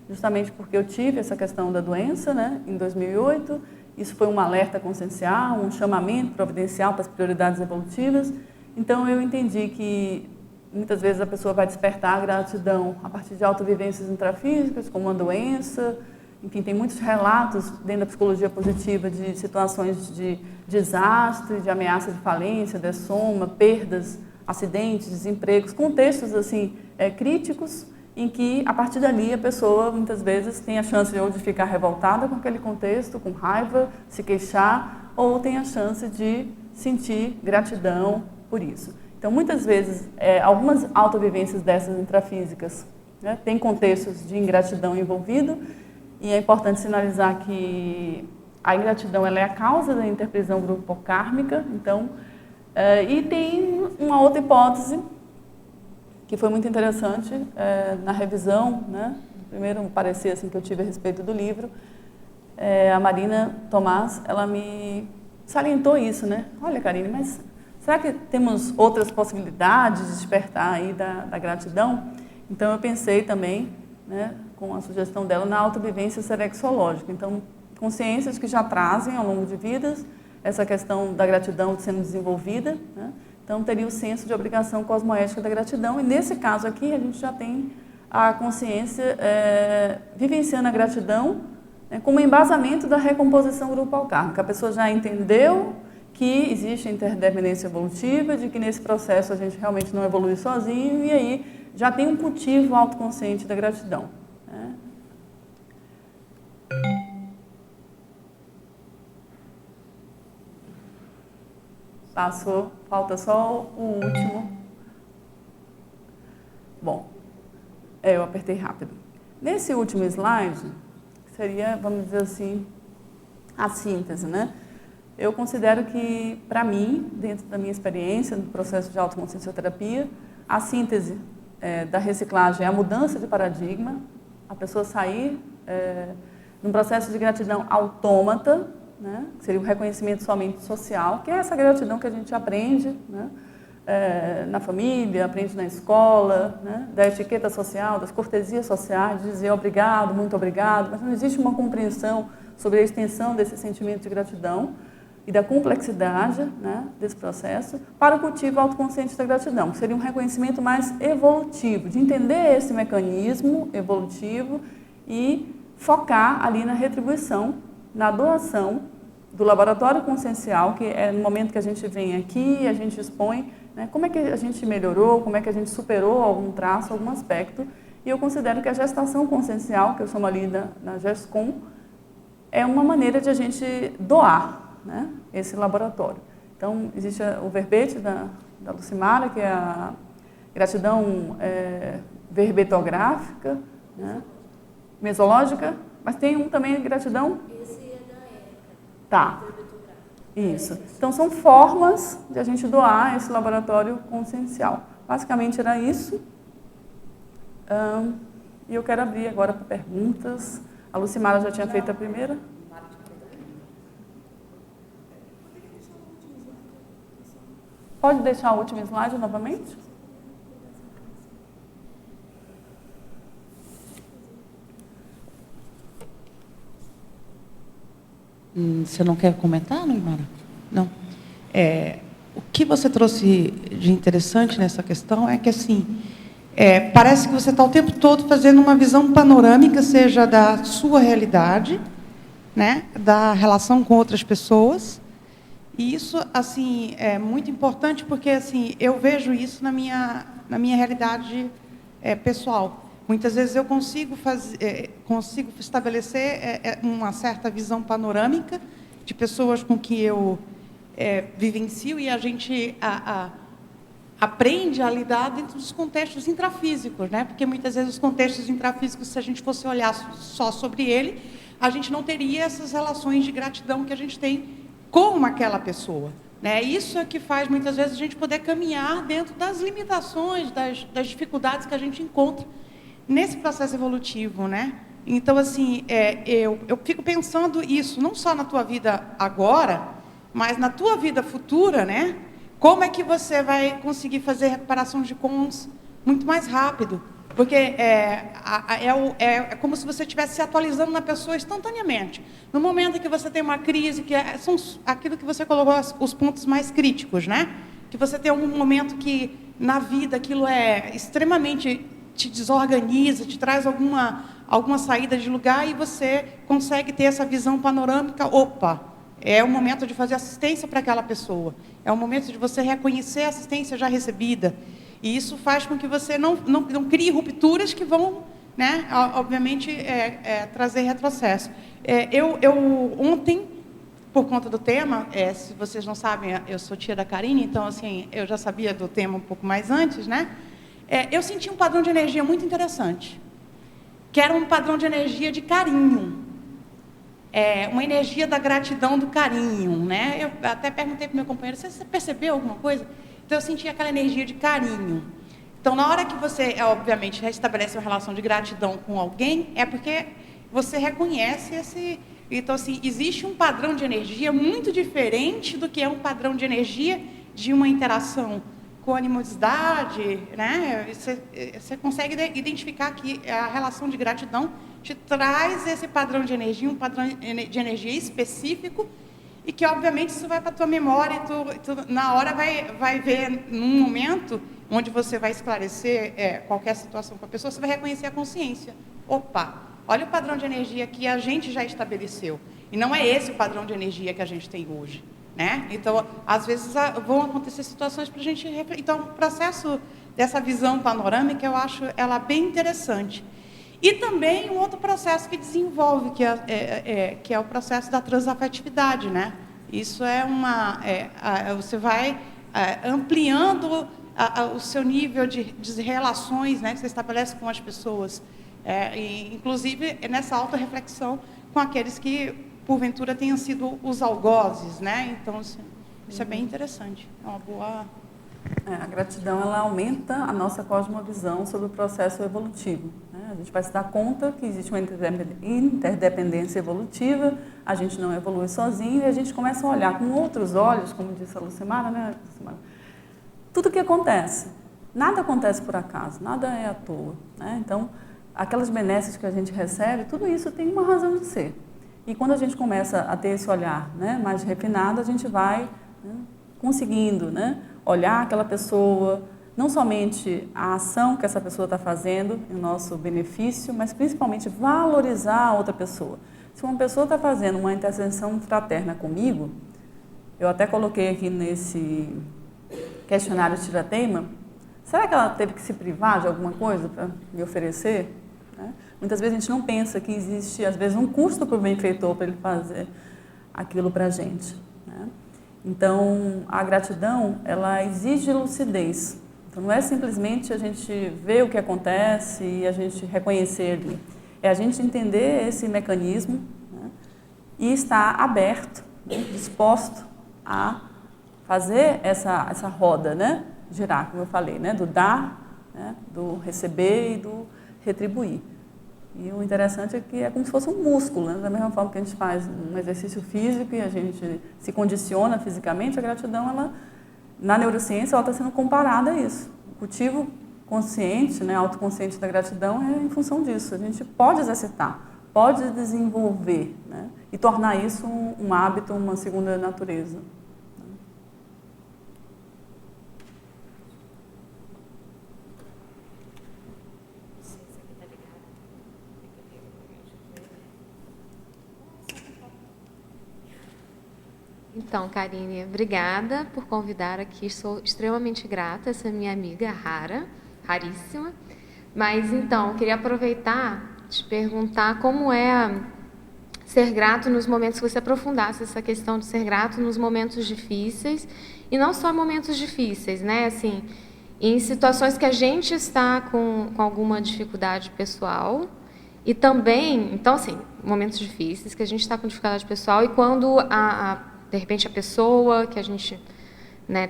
justamente porque eu tive essa questão da doença, né, em 2008, isso foi um alerta consciencial, um chamamento providencial para as prioridades evolutivas, então eu entendi que muitas vezes a pessoa vai despertar a gratidão a partir de autovivências intrafísicas, como uma doença, enfim, tem muitos relatos dentro da psicologia positiva de situações de desastre, de ameaça de falência, dessoma, perdas, acidentes, desempregos, contextos assim, críticos, em que, a partir dali, a pessoa, muitas vezes, tem a chance de ficar revoltada com aquele contexto, com raiva, se queixar, ou tem a chance de sentir gratidão por isso. Então, muitas vezes, algumas autovivências dessas intrafísicas, né, tem contextos de ingratidão envolvido, e é importante sinalizar que a ingratidão ela é a causa da interprisão grupo-kármica, então, e tem uma outra hipótese, que foi muito interessante na revisão, né? Primeiro parecer assim, que eu tive a respeito do livro, a Marina Tomás, ela me salientou isso, né? Olha, Karine, mas será que temos outras possibilidades de despertar aí da gratidão? Então eu pensei também, né, com a sugestão dela, na autovivência serexológica. Então, consciências que já trazem ao longo de vidas essa questão da gratidão sendo desenvolvida, né? Então, teria o senso de obrigação cosmoética da gratidão, e nesse caso aqui, a gente já tem a consciência vivenciando a gratidão, né, como embasamento da recomposição grupal kármica. A pessoa já entendeu que existe interdependência evolutiva, de que nesse processo a gente realmente não evolui sozinho, e aí já tem um cultivo autoconsciente da gratidão, né? Passou, falta só o último. Bom, eu apertei rápido. Nesse último slide, seria, vamos dizer assim, a síntese, né? Eu considero que, para mim, dentro da minha experiência no processo de autoconsciencioterapia, a síntese da reciclagem é a mudança de paradigma, a pessoa sair num processo de gratidão autômata, né? Que seria o reconhecimento somente social, que é essa gratidão que a gente aprende, né? Na família, aprende na escola, né? Da etiqueta social, das cortesias sociais, de dizer obrigado, muito obrigado, mas não existe uma compreensão sobre a extensão desse sentimento de gratidão e da complexidade, né, desse processo, para o cultivo autoconsciente da gratidão, que seria um reconhecimento mais evolutivo, de entender esse mecanismo evolutivo e focar ali na retribuição, na doação do laboratório consciencial, que é no momento que a gente vem aqui, a gente expõe, né, como é que a gente melhorou, como é que a gente superou algum traço, algum aspecto, e eu considero que a gestação consciencial, que eu chamo ali na GESCOM, é uma maneira de a gente doar, né, esse laboratório. Então, existe o verbete da Lucimara, que é a gratidão verbetográfica, né, mesológica, mas tem um também, gratidão... Esse é da ECA. Tá. Isso. Então, são formas de a gente doar esse laboratório consciencial. Basicamente, era isso. E eu quero abrir agora para perguntas. A Lucimara já tinha feito a primeira. Pode deixar o último slide novamente? Você não quer comentar, Luimara? Não. O que você trouxe de interessante nessa questão é que, assim, parece que você está o tempo todo fazendo uma visão panorâmica, seja da sua realidade, né, da relação com outras pessoas. E isso, assim, é muito importante porque, assim, eu vejo isso na minha realidade pessoal. Muitas vezes eu consigo estabelecer uma certa visão panorâmica de pessoas com que eu vivencio e a gente aprende a lidar dentro dos contextos intrafísicos, né? Porque muitas vezes os contextos intrafísicos, se a gente fosse olhar só sobre ele, a gente não teria essas relações de gratidão que a gente tem com aquela pessoa, né? Isso é que faz, muitas vezes, a gente poder caminhar dentro das limitações, das dificuldades que a gente encontra nesse processo evolutivo, né? Então, assim, eu fico pensando isso, não só na tua vida agora, mas na tua vida futura, né? Como é que você vai conseguir fazer recuperação de cons muito mais rápido? Porque é como se você estivesse se atualizando na pessoa instantaneamente. No momento em que você tem uma crise, que são aquilo que você colocou, os pontos mais críticos, né? Que você tem algum momento que, na vida, aquilo extremamente te desorganiza, te traz alguma saída de lugar e você consegue ter essa visão panorâmica. Opa, é o momento de fazer assistência para aquela pessoa. É o momento de você reconhecer a assistência já recebida. E isso faz com que você não crie rupturas que vão, né, obviamente, trazer retrocesso. Eu ontem, por conta do tema, se vocês não sabem, eu sou tia da Karine, então, assim, eu já sabia do tema um pouco mais antes, né? Eu senti um padrão de energia muito interessante, que era um padrão de energia de carinho. Uma energia da gratidão, do carinho, né? Eu até perguntei para o meu companheiro, você percebeu alguma coisa? Então, eu senti aquela energia de carinho. Então, na hora que você, obviamente, restabelece uma relação de gratidão com alguém, é porque você reconhece esse... Então, assim, existe um padrão de energia muito diferente do que é um padrão de energia de uma interação com animosidade, né? Você consegue identificar que a relação de gratidão te traz esse padrão de energia, um padrão de energia específico, e que, obviamente, isso vai para a tua memória, e tu, na hora, vai ver, num momento onde você vai esclarecer qualquer situação com a pessoa, você vai reconhecer a consciência. Opa, olha o padrão de energia que a gente já estabeleceu. E não é esse o padrão de energia que a gente tem hoje, né? Então, às vezes, vão acontecer situações para a gente refletir. Então, o processo dessa visão panorâmica, eu acho ela bem interessante. E também um outro processo que desenvolve, que é o processo da transafetividade, né? Isso você vai ampliando o seu nível de relações, né, que você estabelece com as pessoas, inclusive nessa autorreflexão com aqueles que, porventura, tenham sido os algozes, né? Então, isso é bem interessante, é uma boa A gratidão, ela aumenta a nossa cosmovisão sobre o processo evolutivo, né? A gente vai se dar conta que existe uma interdependência evolutiva, a gente não evolui sozinho e a gente começa a olhar com outros olhos, como disse a Lucimara, né, Lucimara? Tudo que acontece. Nada acontece por acaso, nada é à toa, né? Então, aquelas benesses que a gente recebe, tudo isso tem uma razão de ser. E quando a gente começa a ter esse olhar, né, mais refinado, a gente vai, né, conseguindo, né, olhar aquela pessoa, não somente a ação que essa pessoa está fazendo em nosso benefício, mas principalmente valorizar a outra pessoa. Se uma pessoa está fazendo uma intercessão fraterna comigo, eu até coloquei aqui nesse questionário Tirateima, será que ela teve que se privar de alguma coisa para me oferecer? Né? Muitas vezes a gente não pensa que existe, às vezes, um custo para o benfeitor para ele fazer aquilo para a gente, né? Então, a gratidão, ela exige lucidez. Então, não é simplesmente a gente ver o que acontece e a gente reconhecer ali. É a gente entender esse mecanismo, né, e estar aberto, né, disposto a fazer essa roda, né, girar, como eu falei, né, do dar, né, do receber e do retribuir. E o interessante é que é como se fosse um músculo, né? Da mesma forma que a gente faz um exercício físico e a gente se condiciona fisicamente, a gratidão, ela, na neurociência, ela está sendo comparada a isso. O cultivo consciente, né, autoconsciente da gratidão é em função disso. A gente pode exercitar, pode desenvolver, né, e tornar isso um hábito, uma segunda natureza. Então, Karine, obrigada por convidar aqui. Sou extremamente grata, essa minha amiga rara, raríssima. Mas, então, queria aproveitar e te perguntar como é ser grato nos momentos, que você aprofundasse essa questão de ser grato nos momentos difíceis, e não só momentos difíceis, né? Assim, em situações que a gente está com alguma dificuldade pessoal, e também, então, assim, momentos difíceis que a gente está com dificuldade pessoal, e quando de repente a pessoa que a gente, né,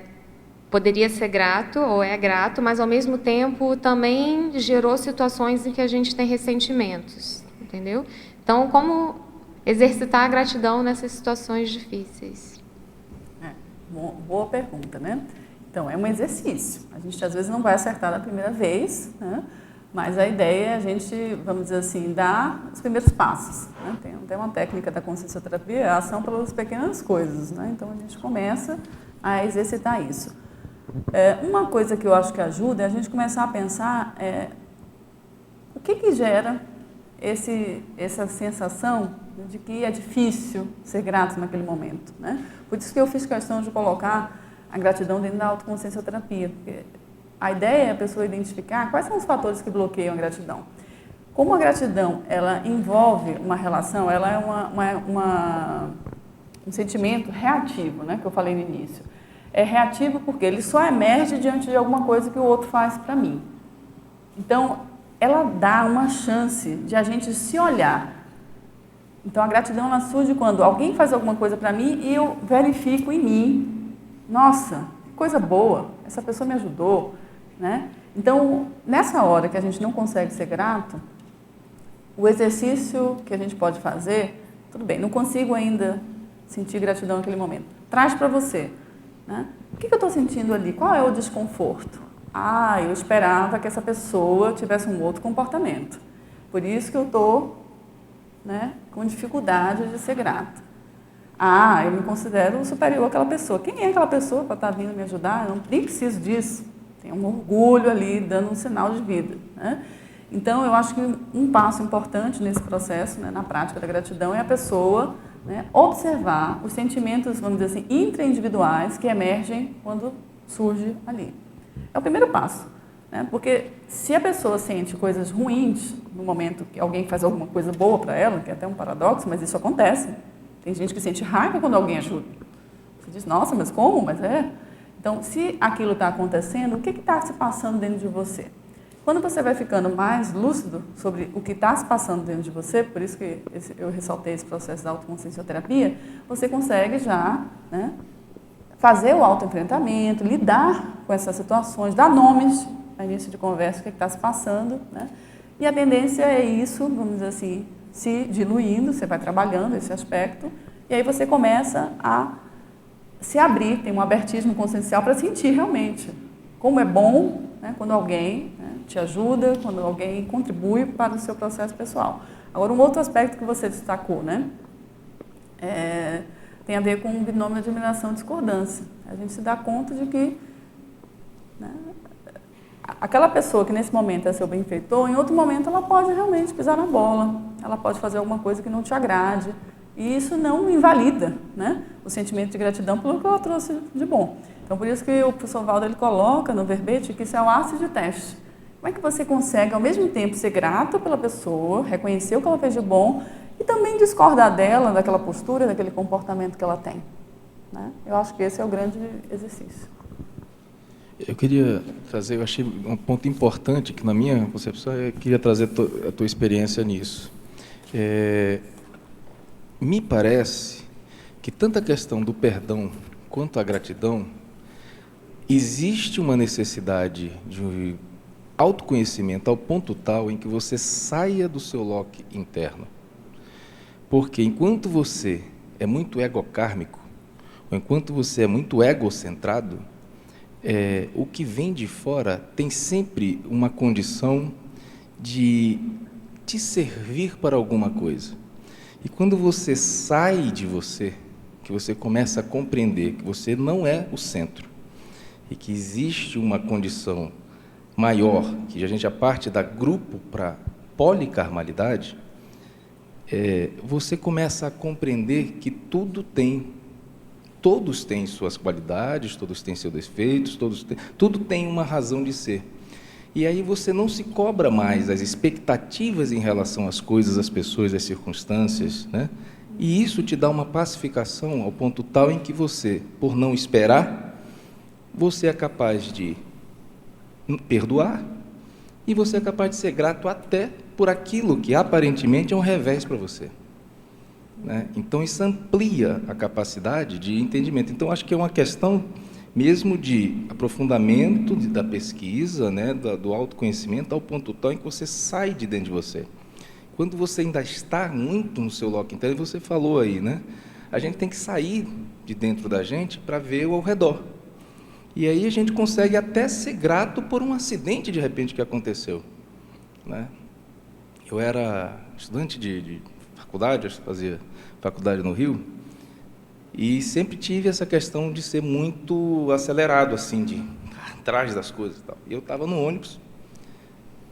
poderia ser grato ou é grato, mas ao mesmo tempo também gerou situações em que a gente tem ressentimentos, entendeu? Então, como exercitar a gratidão nessas situações difíceis? Boa pergunta, né? Então, é um exercício. A gente às vezes não vai acertar da primeira vez, né? Mas a ideia é a gente, vamos dizer assim, dar os primeiros passos, né? Tem até uma técnica da consciencioterapia, a ação pelas pequenas coisas, né? Então, a gente começa a exercitar isso. Uma coisa que eu acho que ajuda é a gente começar a pensar o que gera essa sensação de que é difícil ser grato naquele momento, né? Por isso que eu fiz questão de colocar a gratidão dentro da autoconsciencioterapia, porque a ideia é a pessoa identificar quais são os fatores que bloqueiam a gratidão. Como a gratidão, ela envolve uma relação, ela é um sentimento reativo, né, que eu falei no início. É reativo porque ele só emerge diante de alguma coisa que o outro faz para mim. Então, ela dá uma chance de a gente se olhar. Então, a gratidão, ela surge quando alguém faz alguma coisa para mim e eu verifico em mim, nossa, que coisa boa, essa pessoa me ajudou, né? Então, nessa hora que a gente não consegue ser grato, o exercício que a gente pode fazer, tudo bem, não consigo ainda sentir gratidão naquele momento. Traz para você, né? O que eu estou sentindo ali? Qual é o desconforto? Eu esperava que essa pessoa tivesse um outro comportamento. Por isso que eu estou, né, com dificuldade de ser grata. Eu me considero superior àquela pessoa. Quem é aquela pessoa para estar vindo me ajudar? Eu nem preciso disso. Tem um orgulho ali, dando um sinal de vida, né? Então, eu acho que um passo importante nesse processo, né, na prática da gratidão, é a pessoa, né, observar os sentimentos, vamos dizer assim, intraindividuais que emergem quando surge ali. É o primeiro passo, né? Porque se a pessoa sente coisas ruins no momento que alguém faz alguma coisa boa para ela, que é até um paradoxo, mas isso acontece. Tem gente que sente raiva quando alguém ajuda. Você diz, nossa, mas como? Mas é. Então, se aquilo está acontecendo, o que está se passando dentro de você? Quando você vai ficando mais lúcido sobre o que está se passando dentro de você, por isso que eu ressaltei esse processo da autoconsciencioterapia, você consegue já, né, fazer o autoenfrentamento, lidar com essas situações, dar nomes a início de conversa, o que está se passando, né? E a tendência é isso, vamos dizer assim, se diluindo, você vai trabalhando esse aspecto, e aí você começa a se abrir, tem um abertismo consciencial para sentir realmente como é bom, né, quando alguém, né, te ajuda, quando alguém contribui para o seu processo pessoal. Agora, um outro aspecto que você destacou, né, tem a ver com o binômio de admiração e discordância. A gente se dá conta de que, né, aquela pessoa que nesse momento é seu benfeitor, em outro momento ela pode realmente pisar na bola, ela pode fazer alguma coisa que não te agrade, e isso não invalida, né, o sentimento de gratidão pelo que ela trouxe de bom. Então, por isso que o professor Valdo ele coloca no verbete que isso é o ácido de teste. Como é que você consegue, ao mesmo tempo, ser grato pela pessoa, reconhecer o que ela fez de bom e também discordar dela, daquela postura, daquele comportamento que ela tem, né? Eu acho que esse é o grande exercício. Eu queria trazer, eu achei um ponto importante que, na minha concepção, eu queria trazer a tua experiência nisso. Me parece que tanto a questão do perdão quanto a gratidão, existe uma necessidade de autoconhecimento ao ponto tal em que você saia do seu loque interno. Porque enquanto você é muito egocármico, ou enquanto você é muito egocentrado, o que vem de fora tem sempre uma condição de te servir para alguma coisa. E quando você sai de você, que você começa a compreender que você não é o centro, e que existe uma condição maior, que a gente já parte da grupo para policarmalidade, você começa a compreender que todos têm suas qualidades, todos têm seus defeitos, tudo tem uma razão de ser. E aí você não se cobra mais as expectativas em relação às coisas, às pessoas, às circunstâncias, né? E isso te dá uma pacificação ao ponto tal em que você, por não esperar, você é capaz de perdoar e você é capaz de ser grato até por aquilo que aparentemente é um revés para você, né? Então isso amplia a capacidade de entendimento. Então acho que é uma questão mesmo de aprofundamento da pesquisa, né, do autoconhecimento, ao ponto tal em que você sai de dentro de você. Quando você ainda está muito no seu local interno, você falou aí, né? A gente tem que sair de dentro da gente para ver ao redor. E aí a gente consegue até ser grato por um acidente, de repente, que aconteceu, né? Eu era estudante de faculdade, acho que fazia faculdade no Rio, e sempre tive essa questão de ser muito acelerado, assim, de atrás das coisas e tal. E eu estava no ônibus,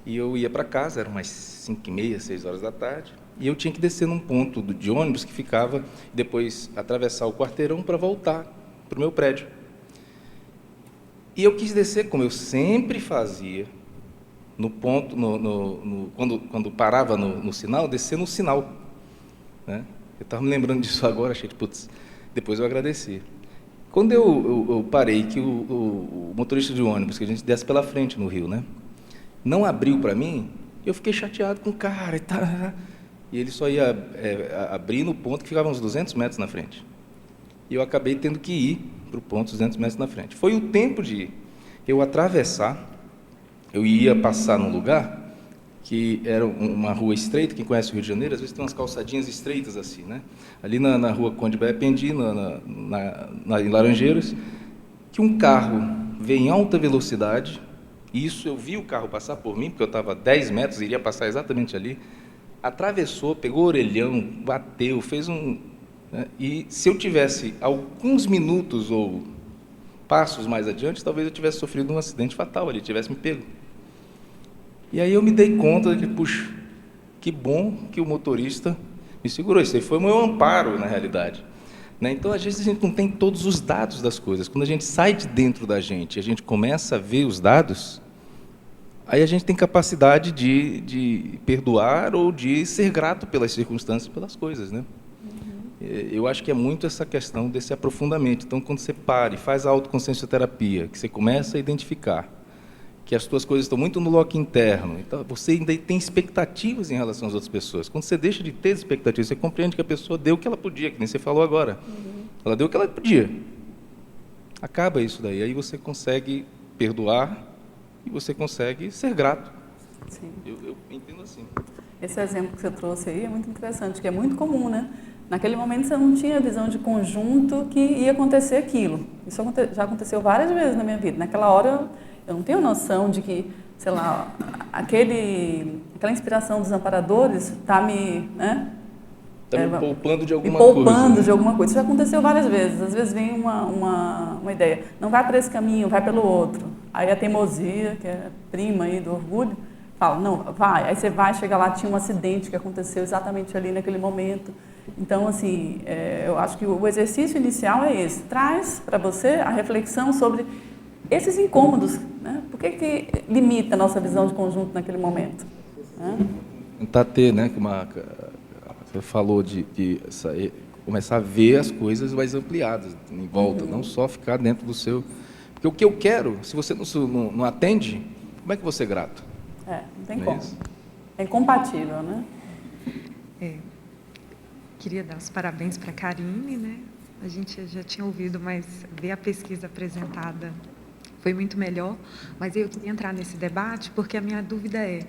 e eu ia para casa, eram umas 5h30, 6 horas da tarde, e eu tinha que descer num ponto de ônibus que ficava, depois atravessar o quarteirão para voltar para o meu prédio. E eu quis descer, como eu sempre fazia, no ponto, quando parava no sinal, descer no sinal, né? Eu estava me lembrando disso agora, achei que, putz, depois eu agradeci. Quando eu parei, que o motorista de ônibus, que a gente desce pela frente no Rio, né, não abriu para mim, eu fiquei chateado com o cara, e ele só ia abrir no ponto que ficava uns 200 metros na frente. E eu acabei tendo que ir para o ponto 200 metros na frente. Foi o tempo de eu atravessar, eu ia passar num lugar que era uma rua estreita, quem conhece o Rio de Janeiro, às vezes tem umas calçadinhas estreitas assim, né? Ali na rua Conde Bependi, em Laranjeiras, que um carro veio em alta velocidade, e isso eu vi o carro passar por mim, porque eu estava a 10 metros, iria passar exatamente ali, atravessou, pegou o orelhão, bateu, fez um... né? E se eu tivesse alguns minutos ou passos mais adiante, talvez eu tivesse sofrido um acidente fatal ali, tivesse me pego. E aí eu me dei conta de que, puxa, que bom que o motorista me segurou. Isso aí foi o meu amparo, na realidade, né? Então, às vezes, a gente não tem todos os dados das coisas. Quando a gente sai de dentro da gente, a gente começa a ver os dados, aí a gente tem capacidade de perdoar ou de ser grato pelas circunstâncias, pelas coisas, né? Eu acho que é muito essa questão desse aprofundamento. Então, quando você para e faz a autoconsciencioterapia, que você começa a identificar que as tuas coisas estão muito no loco interno, então você ainda tem expectativas em relação às outras pessoas. Quando você deixa de ter expectativas, você compreende que a pessoa deu o que ela podia, que nem você falou agora. Ela deu o que ela podia. Acaba isso daí. Aí você consegue perdoar e você consegue ser grato. Sim. Eu entendo assim. Esse exemplo que você trouxe aí é muito interessante, que é muito comum, né? Naquele momento você não tinha visão de conjunto que ia acontecer aquilo. Isso já aconteceu várias vezes na minha vida. Naquela hora eu não tenho noção de que, sei lá, aquela inspiração dos amparadores está me, né? Está me poupando de alguma coisa. Me poupando coisa. De alguma coisa. Isso já aconteceu várias vezes. Às vezes vem uma ideia, não vai por esse caminho, vai pelo outro. Aí a teimosia, que é prima aí do orgulho, fala, não, vai. Aí você vai, chega lá, tinha um acidente que aconteceu exatamente ali naquele momento. Então, assim, eu acho que o exercício inicial é esse. Traz para você a reflexão sobre esses incômodos, né? Por que limita a nossa visão de conjunto naquele momento? Né? Tentar ter, né, você falou de começar a ver as coisas mais ampliadas em volta, não só ficar dentro do seu... Porque o que eu quero, se você não atende, como é que você é grato? Não tem como. É incompatível, né? Queria dar os parabéns para a Karine, né? A gente já tinha ouvido, mas ver a pesquisa apresentada foi muito melhor. Mas eu queria entrar nesse debate porque a minha dúvida é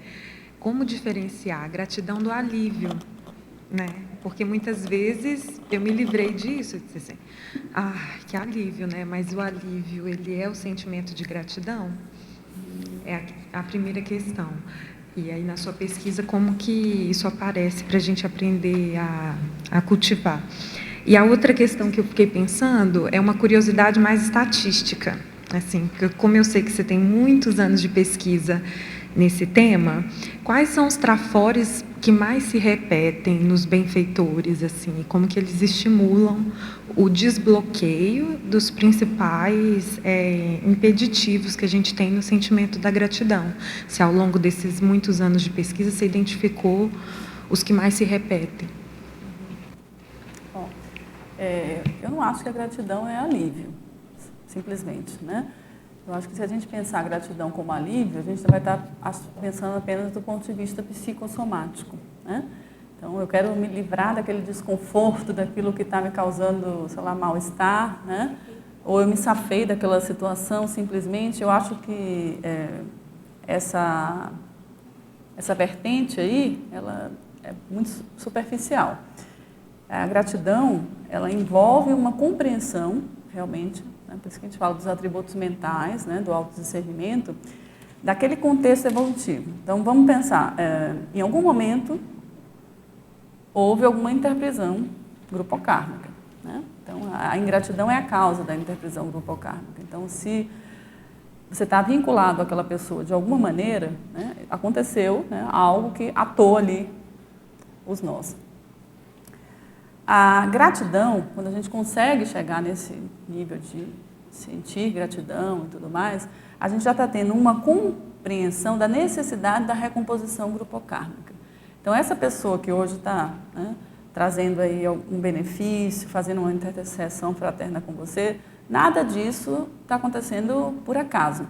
como diferenciar a gratidão do alívio, né? Porque muitas vezes eu me livrei disso, eu disse assim, que alívio, né? Mas o alívio, ele é o sentimento de gratidão? É a primeira questão. E aí, na sua pesquisa, como que isso aparece para a gente aprender a cultivar? E a outra questão que eu fiquei pensando é uma curiosidade mais estatística. Assim, como eu sei que você tem muitos anos de pesquisa nesse tema, quais são os trafores que mais se repetem nos benfeitores, assim, como que eles estimulam o desbloqueio dos principais impeditivos que a gente tem no sentimento da gratidão? Se ao longo desses muitos anos de pesquisa você identificou os que mais se repetem? Bom, eu não acho que a gratidão é alívio, simplesmente, né? Eu acho que se a gente pensar a gratidão como alívio, a gente vai estar pensando apenas do ponto de vista psicossomático, né? Então, eu quero me livrar daquele desconforto, daquilo que está me causando, sei lá, mal-estar, né? Ou eu me safei daquela situação, simplesmente. Eu acho que essa vertente aí, ela é muito superficial. A gratidão, ela envolve uma compreensão, realmente, por isso que a gente fala dos atributos mentais, né, do autodiscernimento, daquele contexto evolutivo. Então, vamos pensar, em algum momento, houve alguma interprisão grupocármica, né? Então, a ingratidão é a causa da interprisão grupocármica. Então, se você está vinculado àquela pessoa de alguma maneira, né, aconteceu, né, algo que atou ali os nós. A gratidão, quando a gente consegue chegar nesse nível de sentir gratidão e tudo mais, a gente já está tendo uma compreensão da necessidade da recomposição grupocármica. Então, essa pessoa que hoje está, né, trazendo aí um benefício, fazendo uma intercessão fraterna com você, nada disso está acontecendo por acaso.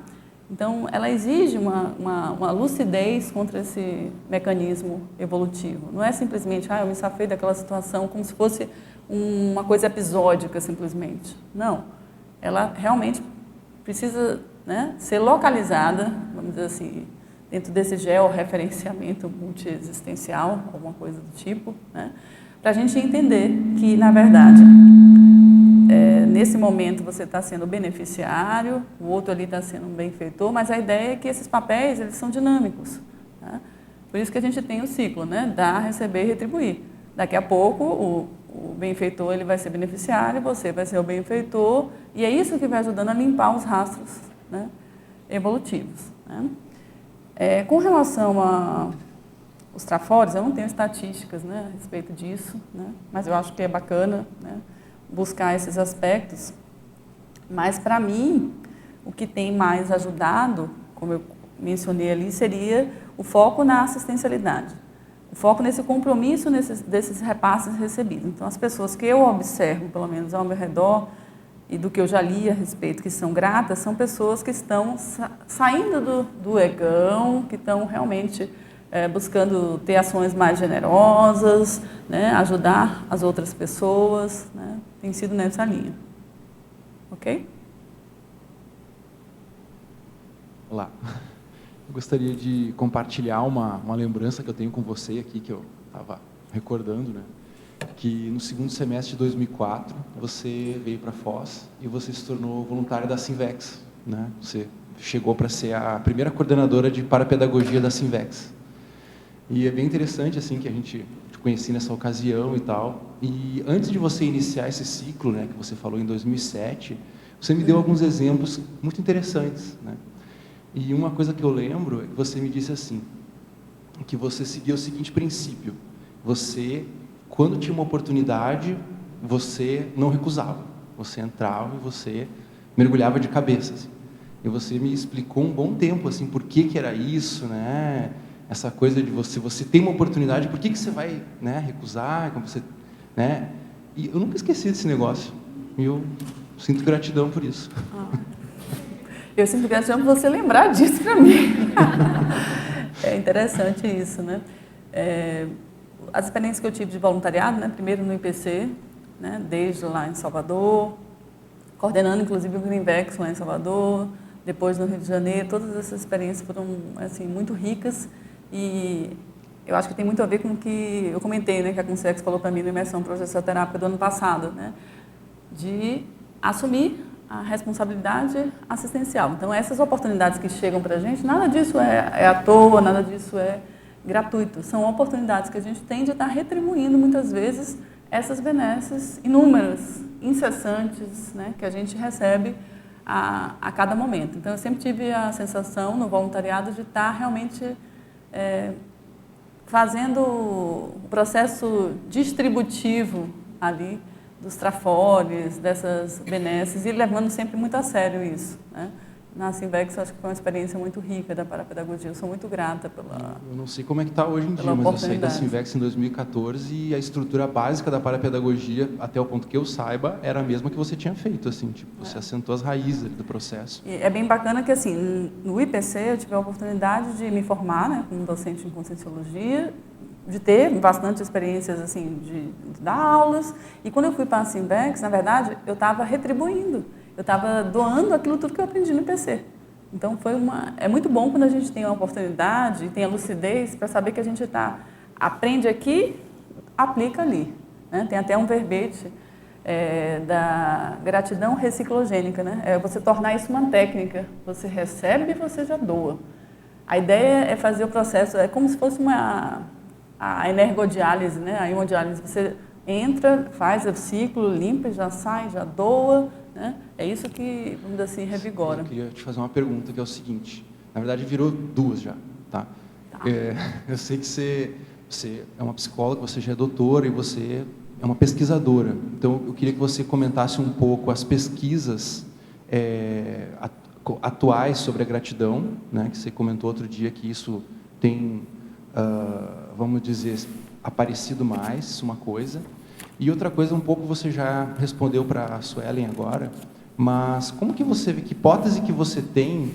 Então, ela exige uma lucidez contra esse mecanismo evolutivo. Não é simplesmente, eu me safei daquela situação como se fosse uma coisa episódica, simplesmente. Não. Ela realmente precisa, né, ser localizada, vamos dizer assim, dentro desse georreferenciamento multiexistencial, alguma coisa do tipo, né, para a gente entender que, na verdade, nesse momento você está sendo beneficiário, o outro ali está sendo um benfeitor, mas a ideia é que esses papéis, eles são dinâmicos, né? Por isso que a gente tem o ciclo, né? Dar, receber e retribuir. Daqui a pouco o benfeitor ele vai ser beneficiário, você vai ser o benfeitor, e é isso que vai ajudando a limpar os rastros, né, evolutivos, né? Com relação aos trafores, eu não tenho estatísticas, né, a respeito disso, né, mas eu acho que é bacana, né, buscar esses aspectos. Mas, para mim, o que tem mais ajudado, como eu mencionei ali, seria o foco na assistencialidade. O foco nesse compromisso desses repasses recebidos. Então, as pessoas que eu observo, pelo menos ao meu redor, e do que eu já li a respeito, que são gratas, são pessoas que estão saindo do egão, que estão realmente buscando ter ações mais generosas, né, ajudar as outras pessoas, né, tem sido nessa linha. Ok? Olá. Eu gostaria de compartilhar uma lembrança que eu tenho com você aqui, que eu estava recordando, né? Que no segundo semestre de 2004, você veio para Foz e você se tornou voluntária da Sinvex, né? Você chegou para ser a primeira coordenadora de parapedagogia da Sinvex. E é bem interessante, assim, que a gente te conheci nessa ocasião e tal. E antes de você iniciar esse ciclo, né, que você falou em 2007, você me deu alguns exemplos muito interessantes, né? E uma coisa que eu lembro é que você me disse assim, que você seguia o seguinte princípio: você, quando tinha uma oportunidade, você não recusava, você entrava e você mergulhava de cabeça, assim. E você me explicou um bom tempo, assim, por que era isso, né? Essa coisa de você tem uma oportunidade, por que você vai, né, recusar, como você, né? E eu nunca esqueci desse negócio. E eu sinto gratidão por isso. Eu sinto gratidão por você lembrar disso para mim. É interessante isso, né? As experiências que eu tive de voluntariado, né? Primeiro no IPC, né? Desde lá em Salvador, coordenando inclusive o Greenvex lá em Salvador, depois no Rio de Janeiro, todas essas experiências foram assim muito ricas e eu acho que tem muito a ver com o que eu comentei, né? Que a Concex falou para mim na imersão processoterápica do ano passado, né? De assumir a responsabilidade assistencial. Então, essas oportunidades que chegam para a gente, nada disso é à toa, nada disso é gratuito. São oportunidades que a gente tem de estar retribuindo, muitas vezes, essas benesses inúmeras, incessantes, né, que a gente recebe a cada momento. Então, eu sempre tive a sensação, no voluntariado, de estar realmente fazendo o processo distributivo ali, dos trafores, dessas benesses, e levando sempre muito a sério isso, né? Na Sinvex, eu acho que foi uma experiência muito rica da parapedagogia. Eu sou muito grata pela... Eu não sei como é que está hoje em dia, mas eu saí da Sinvex em 2014 e a estrutura básica da parapedagogia, até o ponto que eu saiba, era a mesma que você tinha feito, assim, tipo, você assentou as raízes do processo. E é bem bacana que, assim, no IPC eu tive a oportunidade de me formar, né, como docente em Conscienciologia, de ter bastante experiências, assim, de dar aulas. E quando eu fui para a Sinvex, na verdade, eu estava retribuindo. Eu estava doando aquilo tudo que eu aprendi no IPC. Então, é muito bom quando a gente tem a oportunidade, tem a lucidez para saber que a gente aprende aqui, aplica ali, né? Tem até um verbete da gratidão reciclogênica, né? É você tornar isso uma técnica. Você recebe e você já doa. A ideia é fazer o processo, é como se fosse a energodiálise, né? A hemodiálise. Você entra, faz o ciclo, limpa, já sai, já doa, né? É isso que, vamos dizer assim, revigora. Eu queria te fazer uma pergunta, que é o seguinte. Na verdade, virou duas já, tá? Eu sei que você é uma psicóloga, você já é doutora e você é uma pesquisadora. Então, eu queria que você comentasse um pouco as pesquisas atuais sobre a gratidão, né? Que você comentou outro dia que isso tem... vamos dizer, aparecido mais, isso é uma coisa. E outra coisa, um pouco você já respondeu para a Suelen agora, mas como que você vê, que hipótese que você tem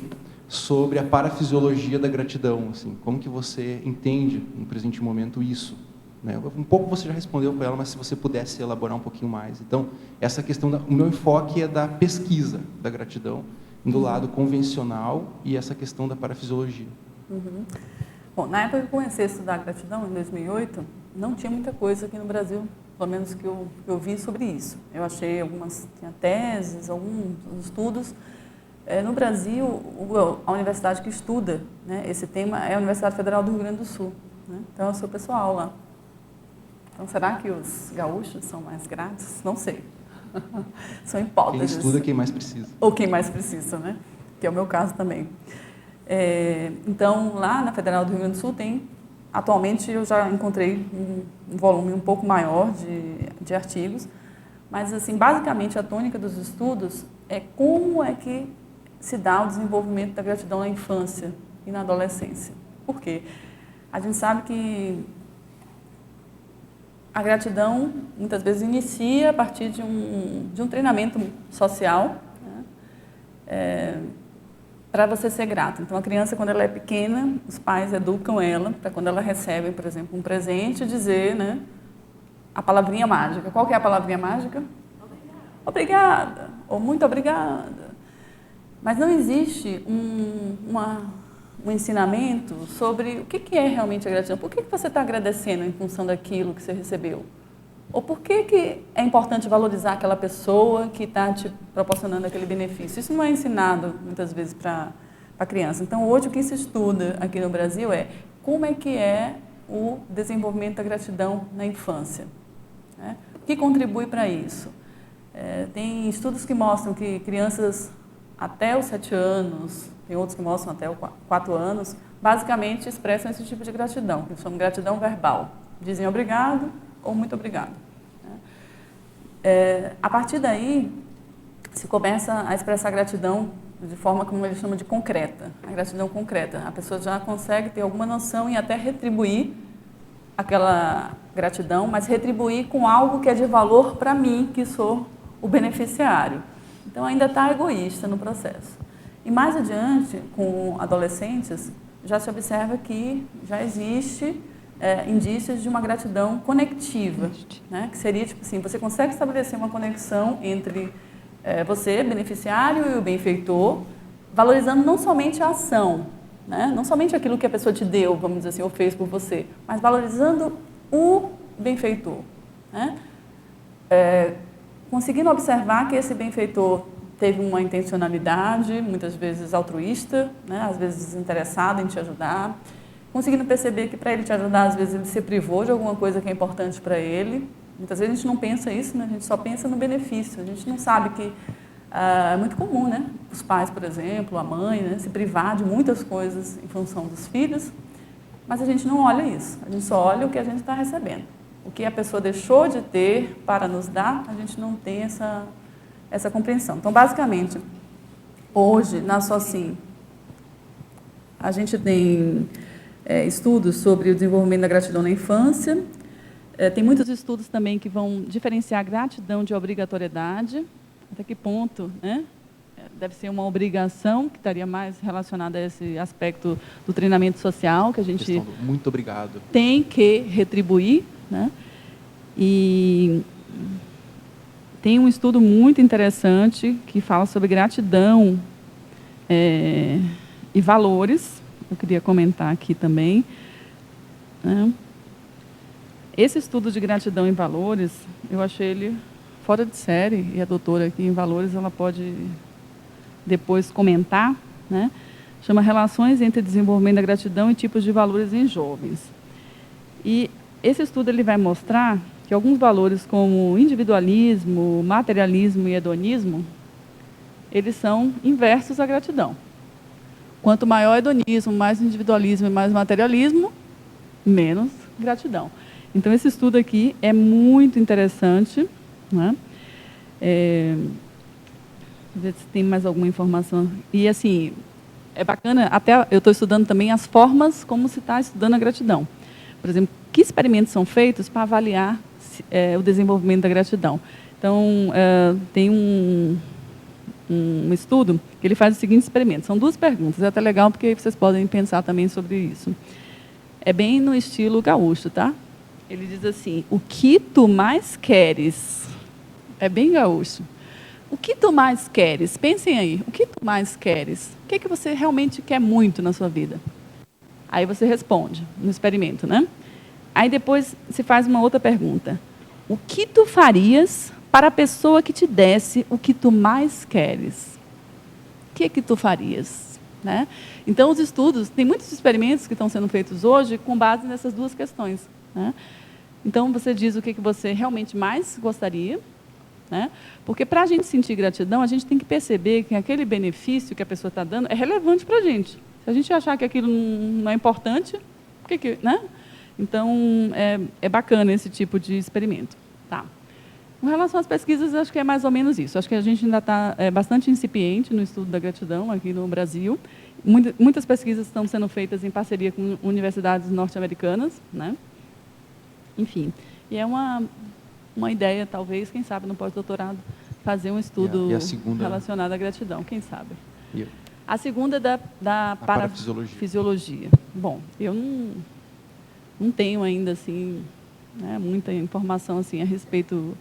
sobre a parafisiologia da gratidão? Assim, como que você entende, no presente momento, isso? Né? Um pouco você já respondeu para ela, mas se você pudesse elaborar um pouquinho mais. Então, essa questão, o meu enfoque é da pesquisa da gratidão, do lado convencional, e essa questão da parafisiologia. Uhum. Bom, na época que eu comecei a estudar gratidão, em 2008, não tinha muita coisa aqui no Brasil, pelo menos que eu vi sobre isso. Eu achei tinha teses, alguns estudos. No Brasil, a universidade que estuda, né, esse tema é a Universidade Federal do Rio Grande do Sul, né? Então, eu sou pessoal lá. Então, será que os gaúchos são mais gratos? Não sei. São hipóteses. Quem estuda, quem mais precisa. Ou quem mais precisa, né? Que é o meu caso também. Então, lá na Federal do Rio Grande do Sul atualmente eu já encontrei um volume um pouco maior de artigos, mas assim, basicamente a tônica dos estudos é como é que se dá o desenvolvimento da gratidão na infância e na adolescência. Por quê? A gente sabe que a gratidão muitas vezes inicia a partir de um treinamento social, né? Para você ser grato. Então, a criança, quando ela é pequena, os pais educam ela para quando ela recebe, por exemplo, um presente, dizer, né, a palavrinha mágica. Qual que é a palavrinha mágica? Obrigada. Ou muito obrigada. Mas não existe um ensinamento sobre o que é realmente a gratidão. Por que você está agradecendo em função daquilo que você recebeu? Ou por que é importante valorizar aquela pessoa que está te proporcionando aquele benefício? Isso não é ensinado, muitas vezes, para a criança. Então, hoje, o que se estuda aqui no Brasil é como é que é o desenvolvimento da gratidão na infância. Né? O que contribui para isso? Tem estudos que mostram que crianças até os 7 anos, tem outros que mostram até os 4 anos, basicamente expressam esse tipo de gratidão, que chamam de gratidão verbal. Dizem obrigado ou muito obrigado. A partir daí, se começa a expressar gratidão de forma, como ele chama, de concreta, a gratidão concreta. A pessoa já consegue ter alguma noção e até retribuir aquela gratidão, mas retribuir com algo que é de valor para mim, que sou o beneficiário. Então, ainda está egoísta no processo. E mais adiante, com adolescentes, já se observa que já existe indícios de uma gratidão conectiva, né? Que seria, tipo assim, você consegue estabelecer uma conexão entre você, beneficiário, e o benfeitor, valorizando não somente a ação, né? Não somente aquilo que a pessoa te deu, vamos dizer assim, ou fez por você, mas valorizando o benfeitor, né? Conseguindo observar que esse benfeitor teve uma intencionalidade, muitas vezes altruísta, né? Às vezes desinteressado em te ajudar, conseguindo perceber que para ele te ajudar, às vezes ele se privou de alguma coisa que é importante para ele. Muitas vezes a gente não pensa isso, né? A gente só pensa no benefício, a gente não sabe que é muito comum, né? Os pais, por exemplo, a mãe, né? Se privar de muitas coisas em função dos filhos, mas a gente não olha isso, a gente só olha o que a gente está recebendo. O que a pessoa deixou de ter para nos dar, a gente não tem essa compreensão. Então, basicamente, hoje, na SOCIM, a gente tem estudos sobre o desenvolvimento da gratidão na infância. Tem muitos estudos também que vão diferenciar a gratidão de obrigatoriedade, até que ponto, né? Deve ser uma obrigação, que estaria mais relacionada a esse aspecto do treinamento social, que a gente muito obrigado. Tem que retribuir, né? E tem um estudo muito interessante que fala sobre gratidão e valores. Eu queria comentar aqui também, né? Esse estudo de gratidão e valores, eu achei ele fora de série, e a doutora aqui em valores, ela pode depois comentar, né? Chama Relações entre Desenvolvimento da Gratidão e Tipos de Valores em Jovens. E esse estudo ele vai mostrar que alguns valores como individualismo, materialismo e hedonismo, eles são inversos à gratidão. Quanto maior hedonismo, mais individualismo e mais materialismo, menos gratidão. Então, esse estudo aqui é muito interessante, né? Ver se tem mais alguma informação. E, assim, é bacana, até eu estou estudando também as formas como se está estudando a gratidão. Por exemplo, que experimentos são feitos para avaliar o desenvolvimento da gratidão? Então, tem um estudo que ele faz o seguinte experimento. São 2 perguntas, é até legal porque vocês podem pensar também sobre isso. É bem no estilo gaúcho, tá? Ele diz assim, o que tu mais queres? É bem gaúcho. O que tu mais queres? Pensem aí, o que tu mais queres? O que é que você realmente quer muito na sua vida? Aí você responde no experimento, né? Aí depois se faz uma outra pergunta. O que tu farias para a pessoa que te desse o que tu mais queres? O que é que tu farias? Né? Então, os estudos, tem muitos experimentos que estão sendo feitos hoje com base nessas 2 questões. Né? Então, você diz o que você realmente mais gostaria, né? Porque para a gente sentir gratidão, a gente tem que perceber que aquele benefício que a pessoa está dando é relevante para a gente. Se a gente achar que aquilo não é importante, por que, né? Então, é bacana esse tipo de experimento. Tá. Com relação às pesquisas, acho que é mais ou menos isso. Acho que a gente ainda está bastante incipiente no estudo da gratidão aqui no Brasil. Muitas pesquisas estão sendo feitas em parceria com universidades norte-americanas, né? Enfim, e é uma ideia, talvez, quem sabe, no pós-doutorado, fazer um estudo relacionado à gratidão, quem sabe. A segunda é da parafisiologia. Bom, eu não tenho ainda assim, né, muita informação assim, a respeito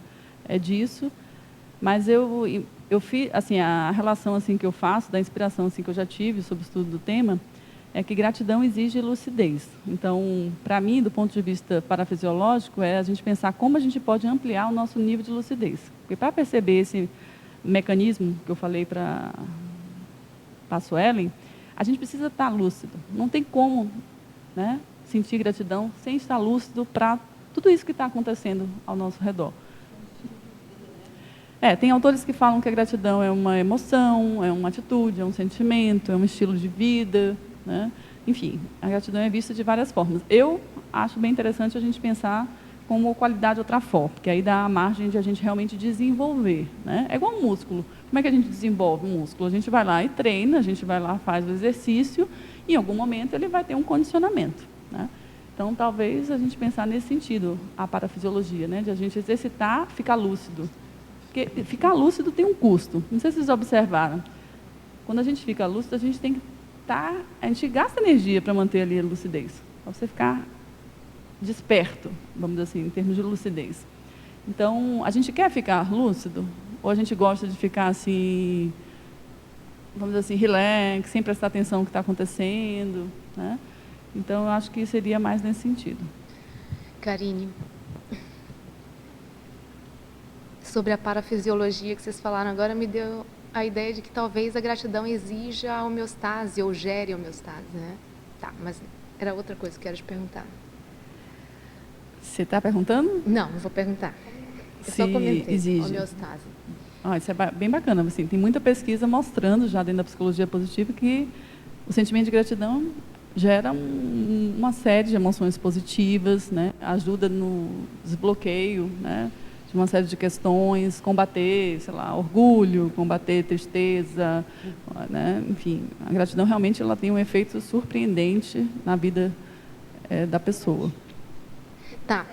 disso, mas eu eu fiz, assim, a relação assim que eu faço, da inspiração assim que eu já tive sobre o estudo do tema, é que gratidão exige lucidez. Então, para mim, do ponto de vista parafisiológico, é a gente pensar como a gente pode ampliar o nosso nível de lucidez. Porque para perceber esse mecanismo que eu falei para a Suelen, a gente precisa estar lúcido. Não tem como, né, sentir gratidão sem estar lúcido para tudo isso que está acontecendo ao nosso redor. Tem autores que falam que a gratidão é uma emoção, é uma atitude, é um sentimento, é um estilo de vida, né? Enfim, a gratidão é vista de várias formas. Eu acho bem interessante a gente pensar como qualidade outra forma, porque aí dá a margem de a gente realmente desenvolver, né? É igual um músculo. Como é que a gente desenvolve um músculo? A gente vai lá e treina, a gente vai lá, faz o exercício, e em algum momento ele vai ter um condicionamento, né? Então, talvez a gente pensar nesse sentido, a parafisiologia, né? De a gente exercitar, ficar lúcido. Porque ficar lúcido tem um custo. Não sei se vocês observaram. Quando a gente fica lúcido, a gente tem que estar... A gente gasta energia para manter ali a lucidez. Para você ficar desperto, vamos dizer assim, em termos de lucidez. Então, a gente quer ficar lúcido? Ou a gente gosta de ficar assim, vamos dizer assim, relax, sem prestar atenção no que está acontecendo, né? Então, eu acho que seria mais nesse sentido. Karine, sobre a parafisiologia que vocês falaram agora, me deu a ideia de que talvez a gratidão exija a homeostase ou gere a homeostase, né? Tá, mas era outra coisa que eu quero te perguntar. Você está perguntando? Não vou perguntar. Eu só comentei, homeostase. Isso é bem bacana. Assim, tem muita pesquisa mostrando, já dentro da psicologia positiva, que o sentimento de gratidão gera uma série de emoções positivas, né? Ajuda no desbloqueio, né, de uma série de questões, combater, sei lá, orgulho, combater tristeza, né? Enfim, a gratidão realmente ela tem um efeito surpreendente na vida da pessoa. Tá.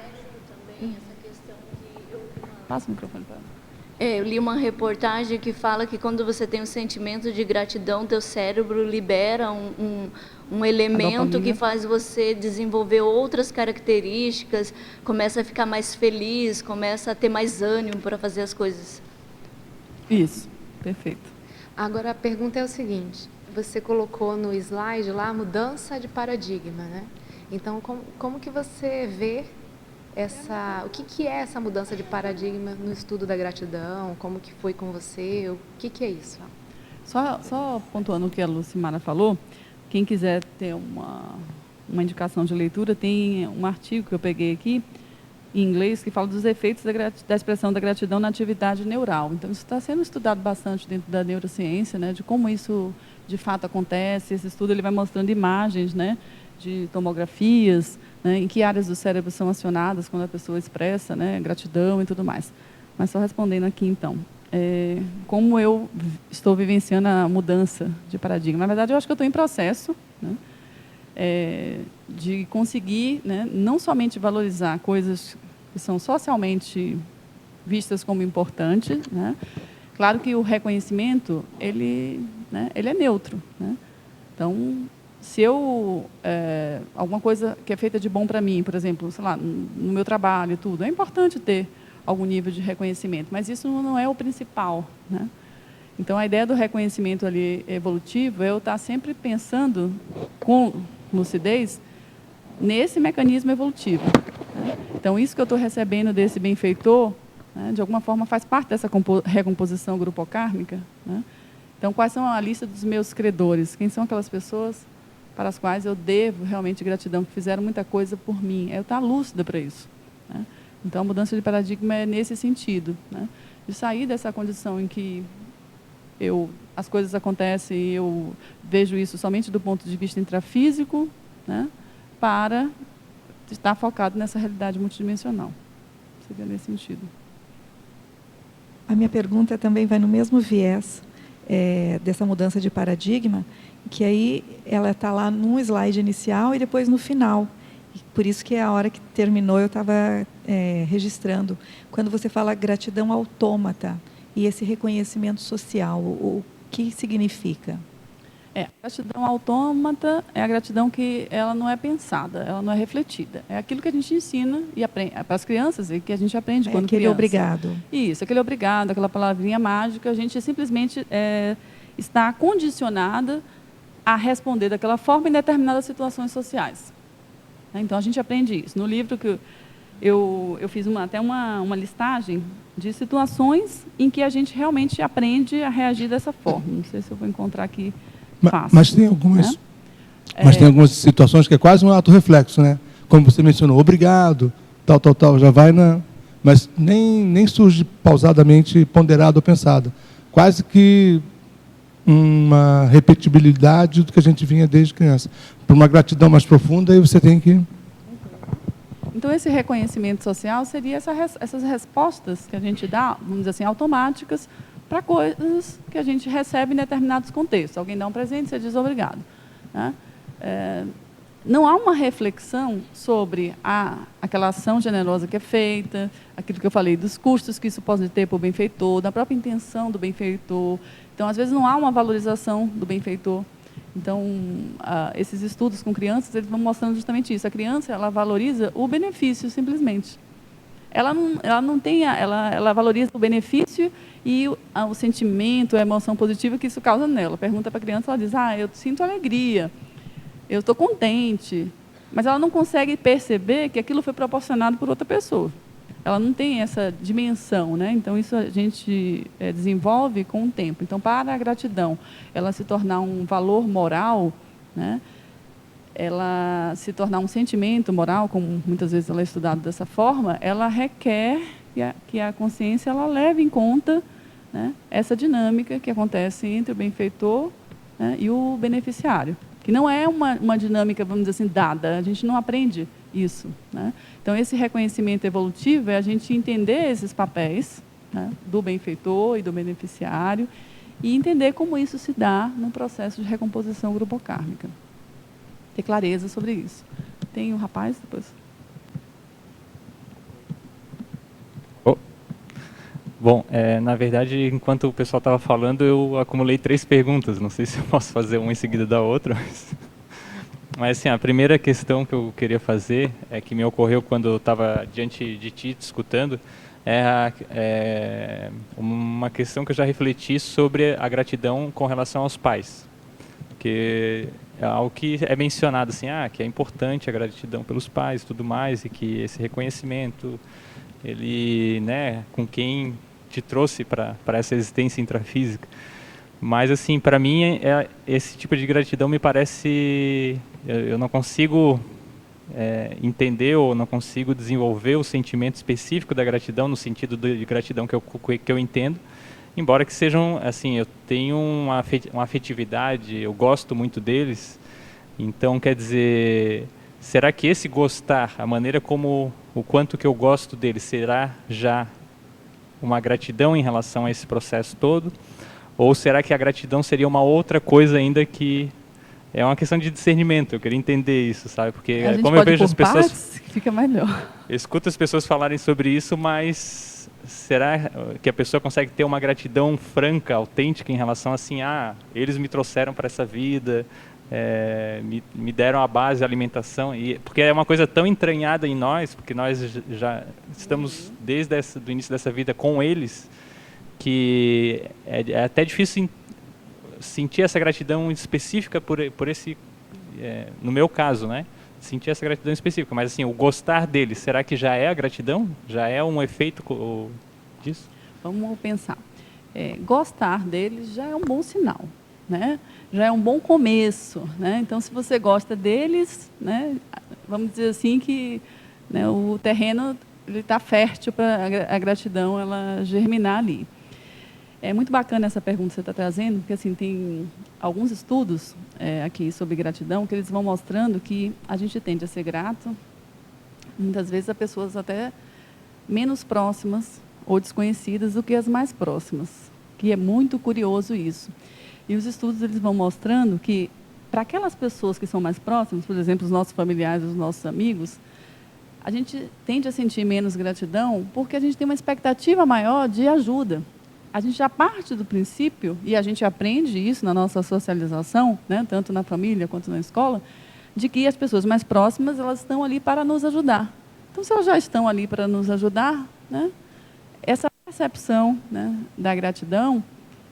Passa o microfone para ela. Eu li uma reportagem que fala que quando você tem um sentimento de gratidão, teu cérebro libera um elemento que faz você desenvolver outras características, começa a ficar mais feliz, começa a ter mais ânimo para fazer as coisas. Isso, perfeito. Agora, a pergunta é o seguinte, você colocou no slide lá a mudança de paradigma, né? Então, como que você vê o que é essa mudança de paradigma no estudo da gratidão? Como que foi com você? O que é isso? Só pontuando o que a Lucimara falou, quem quiser ter uma indicação de leitura, tem um artigo que eu peguei aqui, em inglês, que fala dos efeitos da expressão da gratidão na atividade neural. Então, isso está sendo estudado bastante dentro da neurociência, né, de como isso de fato acontece. Esse estudo ele vai mostrando imagens, né, de tomografias, né, em que áreas do cérebro são acionadas quando a pessoa expressa, né, gratidão e tudo mais. Mas só respondendo aqui, então, como eu estou vivenciando a mudança de paradigma. Na verdade, eu acho que eu estou em processo, né, de conseguir, né, não somente valorizar coisas que são socialmente vistas como importantes, né. Claro que o reconhecimento, ele é neutro, né. Então, se alguma coisa que é feita de bom para mim, por exemplo, sei lá, no meu trabalho e tudo, é importante ter algum nível de reconhecimento, mas isso não é o principal, né? Então, a ideia do reconhecimento ali evolutivo é eu estar sempre pensando com lucidez nesse mecanismo evolutivo, né? Então, isso que eu estou recebendo desse benfeitor, né, de alguma forma faz parte dessa recomposição grupocármica, né? Então, quais são a lista dos meus credores? Quem são aquelas pessoas para as quais eu devo realmente gratidão, que fizeram muita coisa por mim? Eu estar lúcida para isso, né? Então, a mudança de paradigma é nesse sentido, né? De sair dessa condição em que as coisas acontecem e eu vejo isso somente do ponto de vista intrafísico, né, para estar focado nessa realidade multidimensional. Seria nesse sentido. A minha pergunta também vai no mesmo viés dessa mudança de paradigma, que aí ela está lá num slide inicial e depois no final. E por isso que a hora que terminou eu estava registrando. Quando você fala gratidão autômata e esse reconhecimento social, o que significa? A gratidão autômata é a gratidão que ela não é pensada, ela não é refletida. É aquilo que a gente ensina e aprende para as crianças e que a gente aprende quando aquele criança. obrigado. Isso, aquele obrigado, aquela palavrinha mágica, a gente simplesmente está condicionada a responder daquela forma em determinadas situações sociais. Então, a gente aprende isso. No livro que eu fiz até uma listagem de situações em que a gente realmente aprende a reagir dessa forma. Não sei se eu vou encontrar aqui fácil. Mas tem algumas, tem algumas situações que é quase um ato reflexo, né? Como você mencionou, obrigado, tal, já vai na... Mas nem surge pausadamente ponderado ou pensado. Quase que uma repetibilidade do que a gente vinha desde criança. Para uma gratidão mais profunda, aí você tem que... Então, esse reconhecimento social seria essas respostas que a gente dá, vamos dizer assim, automáticas, para coisas que a gente recebe em determinados contextos. Alguém dá um presente, você diz obrigado. Né? Não há uma reflexão sobre aquela ação generosa que é feita, aquilo que eu falei dos custos que isso pode ter para o benfeitor, da própria intenção do benfeitor. Então, às vezes, não há uma valorização do benfeitor. Então, esses estudos com crianças, eles vão mostrando justamente isso. A criança, ela valoriza o benefício, simplesmente. Ela não tem, ela valoriza o benefício e o sentimento, a emoção positiva que isso causa nela. Pergunta para a criança, ela diz, eu sinto alegria, eu estou contente. Mas ela não consegue perceber que aquilo foi proporcionado por outra pessoa. Ela não tem essa dimensão, né? Então, isso a gente desenvolve com o tempo. Então, para a gratidão ela se tornar um valor moral, né? Ela se tornar um sentimento moral, como muitas vezes ela é estudada dessa forma, ela requer que a consciência ela leve em conta, né, essa dinâmica que acontece entre o benfeitor, né, e o beneficiário, que não é uma dinâmica, vamos dizer assim, dada, a gente não aprende isso. Né? Então, esse reconhecimento evolutivo é a gente entender esses papéis, né, do benfeitor e do beneficiário e entender como isso se dá no processo de recomposição grupocármica. Ter clareza sobre isso. Tem um rapaz depois. Bom, na verdade, enquanto o pessoal estava falando, eu acumulei 3 perguntas. Não sei se eu posso fazer uma em seguida da outra. Mas assim, a primeira questão que eu queria fazer, que me ocorreu quando eu estava diante de ti, te escutando, é uma questão que eu já refleti sobre a gratidão com relação aos pais. Porque é algo que é mencionado assim, que é importante a gratidão pelos pais e tudo mais, e que esse reconhecimento, ele, né, com quem te trouxe para essa existência intrafísica. Mas, assim, para mim, esse tipo de gratidão me parece... Eu não consigo entender ou não consigo desenvolver o sentimento específico da gratidão, no sentido de gratidão que eu entendo, embora que sejam, assim, eu tenho uma afetividade, eu gosto muito deles. Então, quer dizer, será que esse gostar, a maneira como, o quanto que eu gosto deles, será já uma gratidão em relação a esse processo todo? Ou será que a gratidão seria uma outra coisa ainda que é uma questão de discernimento? Eu queria entender isso, sabe? Porque como eu vejo as pessoas... partes, fica melhor. Eu escuto as pessoas falarem sobre isso, mas será que a pessoa consegue ter uma gratidão franca, autêntica em relação assim, eles me trouxeram para essa vida, me deram a base, a alimentação, porque é uma coisa tão entranhada em nós, porque nós já estamos desde o início dessa vida com eles, que é até difícil sentir essa gratidão específica por esse, no meu caso, né? Sentir essa gratidão específica, mas assim, o gostar deles, será que já é a gratidão? Já é um efeito disso? Vamos pensar. Gostar deles já é um bom sinal, né? Já é um bom começo, né? Então, se você gosta deles, né, vamos dizer assim que, né, o terreno está fértil para a gratidão ela germinar ali. É muito bacana essa pergunta que você está trazendo, porque assim, tem alguns estudos aqui sobre gratidão que eles vão mostrando que a gente tende a ser grato, muitas vezes, a pessoas até menos próximas ou desconhecidas do que as mais próximas, que é muito curioso isso. E os estudos eles vão mostrando que, para aquelas pessoas que são mais próximas, por exemplo, os nossos familiares, os nossos amigos, a gente tende a sentir menos gratidão porque a gente tem uma expectativa maior de ajuda. a gente já parte do princípio, e a gente aprende isso na nossa socialização, né, tanto na família quanto na escola, de que as pessoas mais próximas, elas estão ali para nos ajudar. Então, se elas já estão ali para nos ajudar, né, essa percepção, né, da gratidão,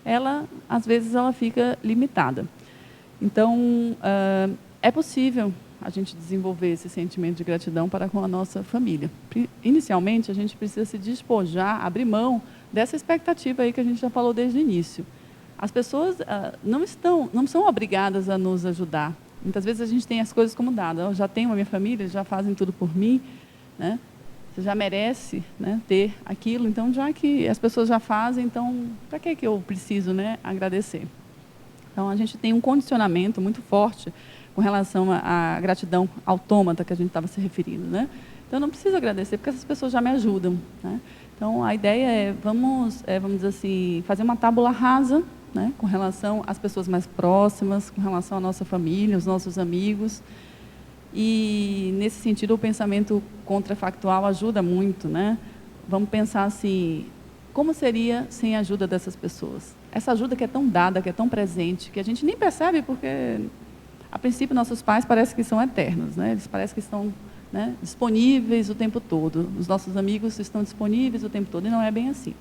ela, às vezes, ela fica limitada. Então, é possível a gente desenvolver esse sentimento de gratidão para com a nossa família. Inicialmente, a gente precisa se despojar, abrir mão dessa expectativa aí que a gente já falou desde o início. As pessoas não são obrigadas a nos ajudar. Muitas vezes a gente tem as coisas como dadas. Eu já tenho a minha família, já fazem tudo por mim, né? Você já merece, né, ter aquilo. Então, já que as pessoas já fazem, então, para que eu preciso, né, agradecer? Então, a gente tem um condicionamento muito forte com relação à gratidão autômata que a gente estava se referindo, né? Então, eu não preciso agradecer, porque essas pessoas já me ajudam, né? Então, a ideia é, vamos dizer assim, fazer uma tábula rasa, né, com relação às pessoas mais próximas, com relação à nossa família, os nossos amigos. E, nesse sentido, o pensamento contrafactual ajuda muito, né? Vamos pensar assim, como seria sem a ajuda dessas pessoas? Essa ajuda que é tão dada, que é tão presente, que a gente nem percebe, porque, a princípio, nossos pais parecem que são eternos, né? Eles parecem que estão, né, disponíveis o tempo todo. Os nossos amigos estão disponíveis o tempo todo, e não é bem assim.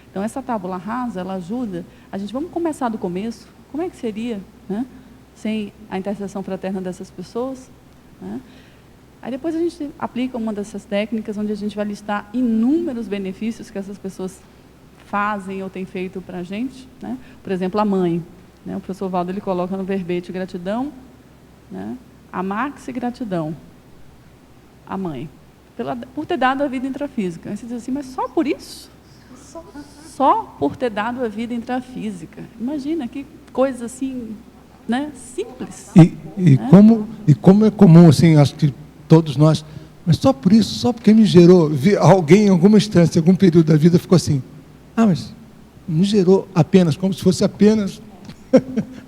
Então, essa tábula rasa, ela ajuda a gente. Vamos começar do começo. Como é que seria, né, sem a intercessão fraterna dessas pessoas? Né? Aí depois a gente aplica uma dessas técnicas, onde a gente vai listar inúmeros benefícios que essas pessoas fazem ou têm feito para a gente, né? Por exemplo, a mãe, né? O professor Valdo, ele coloca no verbete gratidão, né? A maxi gratidão, a mãe, por ter dado a vida intrafísica. Aí você diz assim, mas só por isso? Só por ter dado a vida intrafísica. Imagina, que coisa assim, né, simples. E como é comum, assim, acho que todos nós, mas só por isso, só porque me gerou, alguém em alguma instância, em algum período da vida ficou assim, mas me gerou apenas, como se fosse apenas.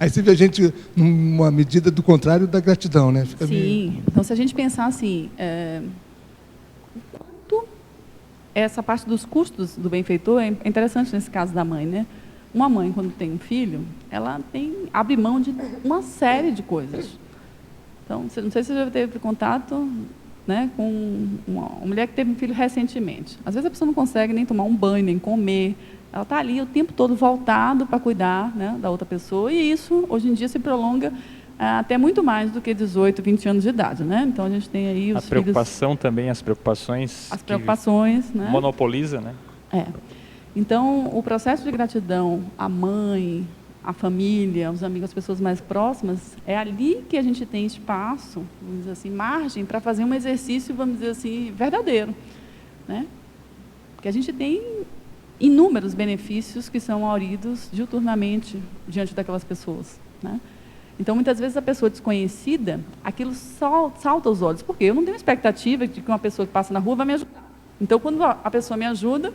Aí você vê a gente numa medida do contrário da gratidão, né? Fica Sim, então se a gente pensar assim, quanto essa parte dos custos do benfeitor é interessante nesse caso da mãe, né? Uma mãe, quando tem um filho, ela abre mão de uma série de coisas. Então, não sei se você já teve contato, né, com uma mulher que teve um filho recentemente. Às vezes a pessoa não consegue nem tomar um banho, nem comer. Ela está ali o tempo todo voltado para cuidar, né, da outra pessoa. E isso, hoje em dia, se prolonga até muito mais do que 18, 20 anos de idade, né? Então, a gente tem aí os preocupação filhos, também, as preocupações... As preocupações, né? Monopoliza, né? Então, o processo de gratidão à mãe, à família, aos amigos, às pessoas mais próximas, é ali que a gente tem espaço, vamos dizer assim, margem para fazer um exercício, vamos dizer assim, verdadeiro, né? Porque a gente tem inúmeros benefícios que são auridos diuturnamente diante daquelas pessoas, né? Então, muitas vezes, a pessoa desconhecida, aquilo salta aos olhos, porque eu não tenho expectativa de que uma pessoa que passa na rua vai me ajudar. Então, quando a pessoa me ajuda,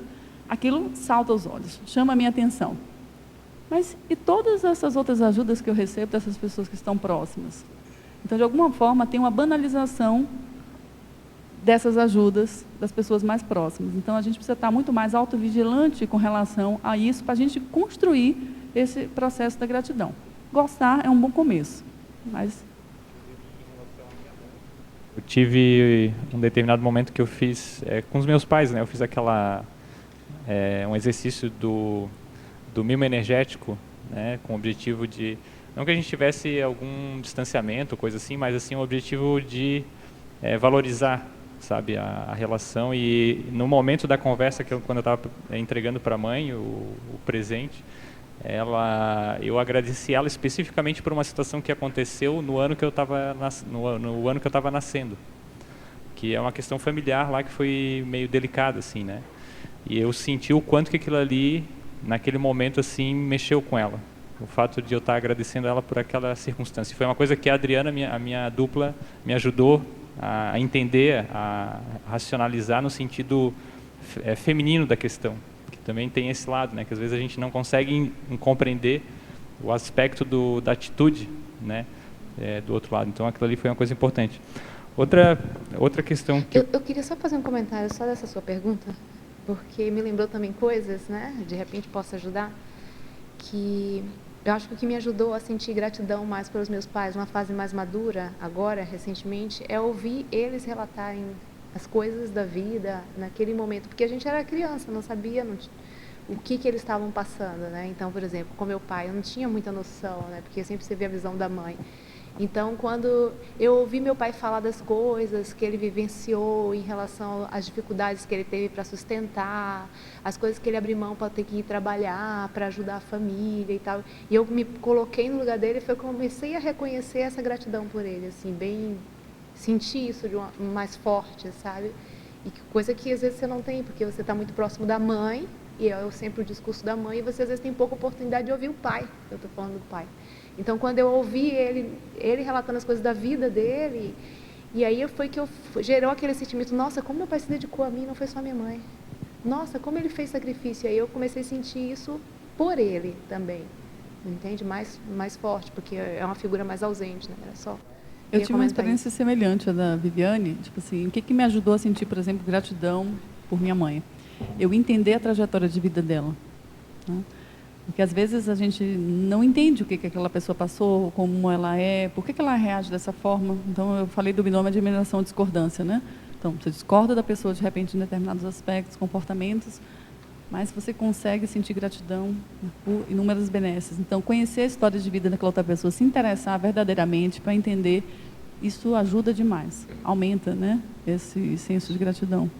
aquilo salta aos olhos, chama a minha atenção. Mas e todas essas outras ajudas que eu recebo dessas pessoas que estão próximas? Então, de alguma forma, tem uma banalização dessas ajudas das pessoas mais próximas. Então, a gente precisa estar muito mais autovigilante com relação a isso, para a gente construir esse processo da gratidão. Gostar é um bom começo, mas... Eu tive um determinado momento que eu fiz com os meus pais, né? Eu fiz um exercício do mimo energético, né? Com o objetivo de... Não que a gente tivesse algum distanciamento, coisa assim, mas assim, o objetivo de valorizar, sabe, a relação. E no momento da conversa, quando eu estava entregando para a mãe o presente, eu agradeci ela especificamente por uma situação que aconteceu no ano que eu estava no ano que eu estava nascendo, que é uma questão familiar lá que foi meio delicada, assim, né? E eu senti o quanto que aquilo ali, naquele momento, assim, mexeu com ela. O fato de eu estar agradecendo ela por aquela circunstância. Foi uma coisa que a Adriana, a minha dupla, me ajudou a entender, a racionalizar no sentido feminino da questão. Que também tem esse lado, né? Que às vezes a gente não consegue compreender o aspecto da atitude, né? Do outro lado. Então, aquilo ali foi uma coisa importante. Outra questão que... Eu queria só fazer um comentário só dessa sua pergunta. porque me lembrou também coisas, né? De repente posso ajudar, que eu acho que o que me ajudou a sentir gratidão mais pelos meus pais, numa fase mais madura, agora, recentemente, é ouvir eles relatarem as coisas da vida naquele momento, porque a gente era criança, não sabia o que eles estavam passando, né? Então, por exemplo, com meu pai, eu não tinha muita noção, né? Porque sempre você vê a visão da mãe. Então, quando eu ouvi meu pai falar das coisas que ele vivenciou em relação às dificuldades que ele teve para sustentar, as coisas que ele abriu mão para ter que ir trabalhar, para ajudar a família e tal, e eu me coloquei no lugar dele, foi que eu comecei a reconhecer essa gratidão por ele, assim, bem, senti isso de mais forte, sabe? E coisa que às vezes você não tem, porque você está muito próximo da mãe, e é sempre o discurso da mãe, e você às vezes tem pouca oportunidade de ouvir o pai. Eu estou falando do pai. Então, quando eu ouvi ele relatando as coisas da vida dele, e aí foi que gerou aquele sentimento, nossa, como meu pai se dedicou a mim, não foi só minha mãe. Nossa, como ele fez sacrifício. E aí eu comecei a sentir isso por ele também, entende? Mais forte, porque é uma figura mais ausente, né? Era só... Eu tive uma experiência semelhante à da Viviane, tipo assim, o que me ajudou a sentir, por exemplo, gratidão por minha mãe? Eu entender a trajetória de vida dela, né? Porque às vezes a gente não entende o que aquela pessoa passou, como ela é, por que ela reage dessa forma. Então, eu falei do binômio admiração e discordância, né? Então, você discorda da pessoa, de repente, em determinados aspectos, comportamentos, mas você consegue sentir gratidão por inúmeras benesses. Então, conhecer a história de vida daquela outra pessoa, se interessar verdadeiramente para entender, isso ajuda demais, aumenta, né, esse senso de gratidão.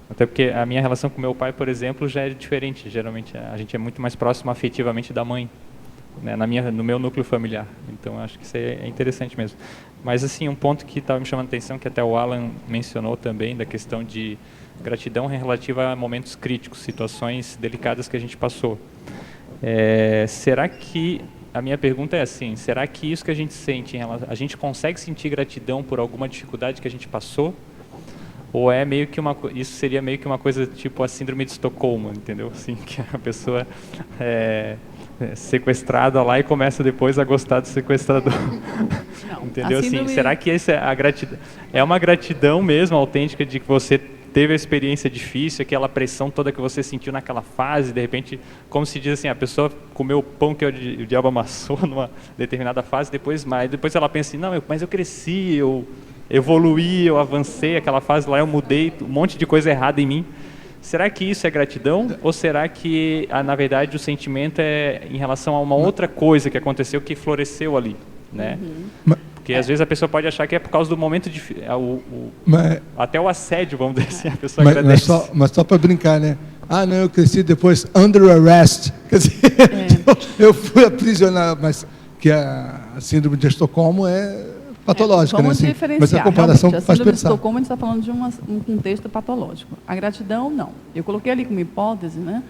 Até porque a minha relação com meu pai, por exemplo, já é diferente. Geralmente a gente é muito mais próximo afetivamente da mãe, né, no meu núcleo familiar. Então acho que isso é interessante mesmo. Mas assim, um ponto que estava me chamando a atenção, que até o Alan mencionou também, da questão de gratidão relativa a momentos críticos, situações delicadas que a gente passou. Será que, a minha pergunta é assim, será que isso que a gente sente, a gente consegue sentir gratidão por alguma dificuldade que a gente passou? Ou é meio que isso seria meio que uma coisa tipo a síndrome de Estocolmo, entendeu? Assim, que a pessoa é sequestrada lá e começa depois a gostar do sequestrador. Não, entendeu? Assim, será que essa é a gratidão? É uma gratidão mesmo autêntica de que você teve a experiência difícil, aquela pressão toda que você sentiu naquela fase, de repente, como se diz assim, a pessoa comeu o pão que o diabo amassou numa determinada fase, depois ela pensa assim, não, mas eu cresci, eu evoluí, eu avancei, aquela fase lá eu mudei, um monte de coisa errada em mim. Será que isso é gratidão? Ou será que, na verdade, o sentimento é em relação a uma outra coisa que aconteceu, que floresceu ali, né? Porque às vezes a pessoa pode achar que é por causa do momento até o assédio, vamos dizer assim, a pessoa agradece. Mas só para brincar, né? Ah, não, eu cresci depois under arrest. Quer dizer, eu fui aprisionado, mas que a síndrome de Estocolmo é patológica, vamos né? Assim, diferenciar. mas a comparação Realmente, faz a síndrome pensar. de Estocolmo, a gente está falando de um contexto patológico. A gratidão, não. Eu coloquei ali como hipótese, né?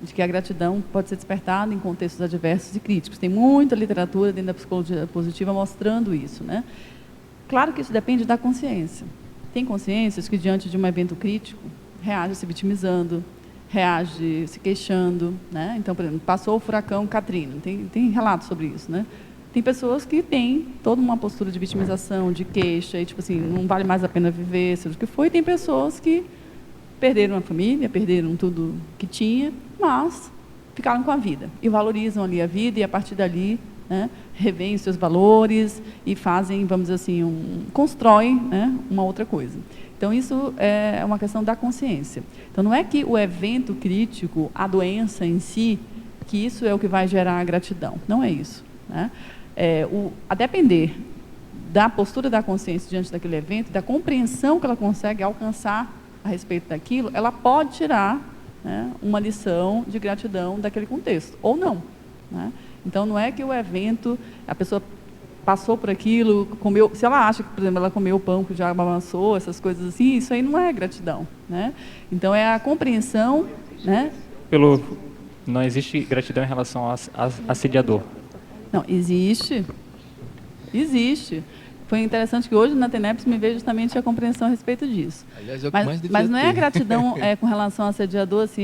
De que a gratidão pode ser despertada em contextos adversos e críticos. Tem muita literatura dentro da psicologia positiva mostrando isso, né? Claro que isso depende da consciência. Tem consciências que, diante de um evento crítico, reage se vitimizando, reage se queixando, né? Então, por exemplo, passou o furacão Katrina, tem relatos sobre isso, né? Tem pessoas que têm toda uma postura de vitimização, de queixa, e tipo assim, não vale mais a pena viver, seja o que for, e tem pessoas que perderam a família, perderam tudo que tinha, mas ficaram com a vida e valorizam ali a vida e a partir dali, né, revêem seus valores e fazem, vamos dizer assim, constroem, né, uma outra coisa. Então isso é uma questão da consciência. Então não é que o evento crítico, a doença em si, que isso é o que vai gerar a gratidão. Não é isso, né? A depender da postura da consciência diante daquele evento, da compreensão que ela consegue alcançar a respeito daquilo, ela pode tirar, né, uma lição de gratidão daquele contexto, ou não, né? Então, não é que o evento, a pessoa passou por aquilo, comeu, se ela acha que, por exemplo, ela comeu o pão que o diabo amassou, essas coisas assim, isso aí não é gratidão, né? Então, é a compreensão, né? Não existe gratidão em relação ao assediador. Não, existe. Foi interessante que hoje na TENEPS me veio justamente a compreensão a respeito disso. Aliás, mas não é a gratidão com relação ao assediador, assim,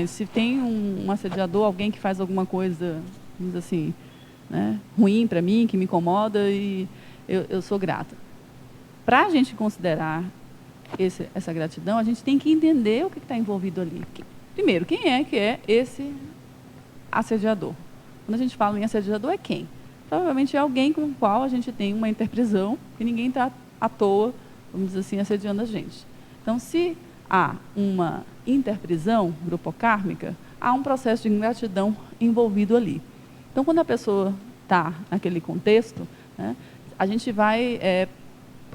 se tem um assediador, alguém que faz alguma coisa, assim, né, ruim para mim, que me incomoda, e eu sou grata. para a gente considerar essa gratidão, a gente tem que entender o que está envolvido ali. Primeiro, quem é que é esse assediador? Quando a gente fala em assediador, é quem? Provavelmente é alguém com o qual a gente tem uma interprisão e ninguém está à toa, vamos dizer assim, assediando a gente. Então, se há uma interprisão grupocármica, há um processo de ingratidão envolvido ali. Então, quando a pessoa está naquele contexto, né, a gente vai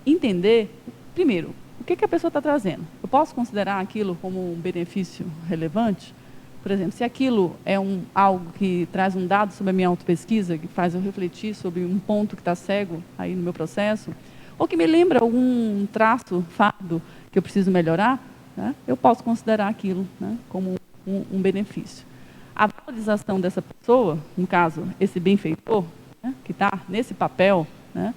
entender, primeiro, o que a pessoa está trazendo. Eu posso considerar aquilo como um benefício relevante? Por exemplo, se aquilo é algo que traz um dado sobre a minha autopesquisa, que faz eu refletir sobre um ponto que está cego aí no meu processo, ou que me lembra algum traço, fardo, que eu preciso melhorar, né, eu posso considerar aquilo, né, como um benefício. A valorização dessa pessoa, no caso, esse benfeitor, né, que está nesse papel, né,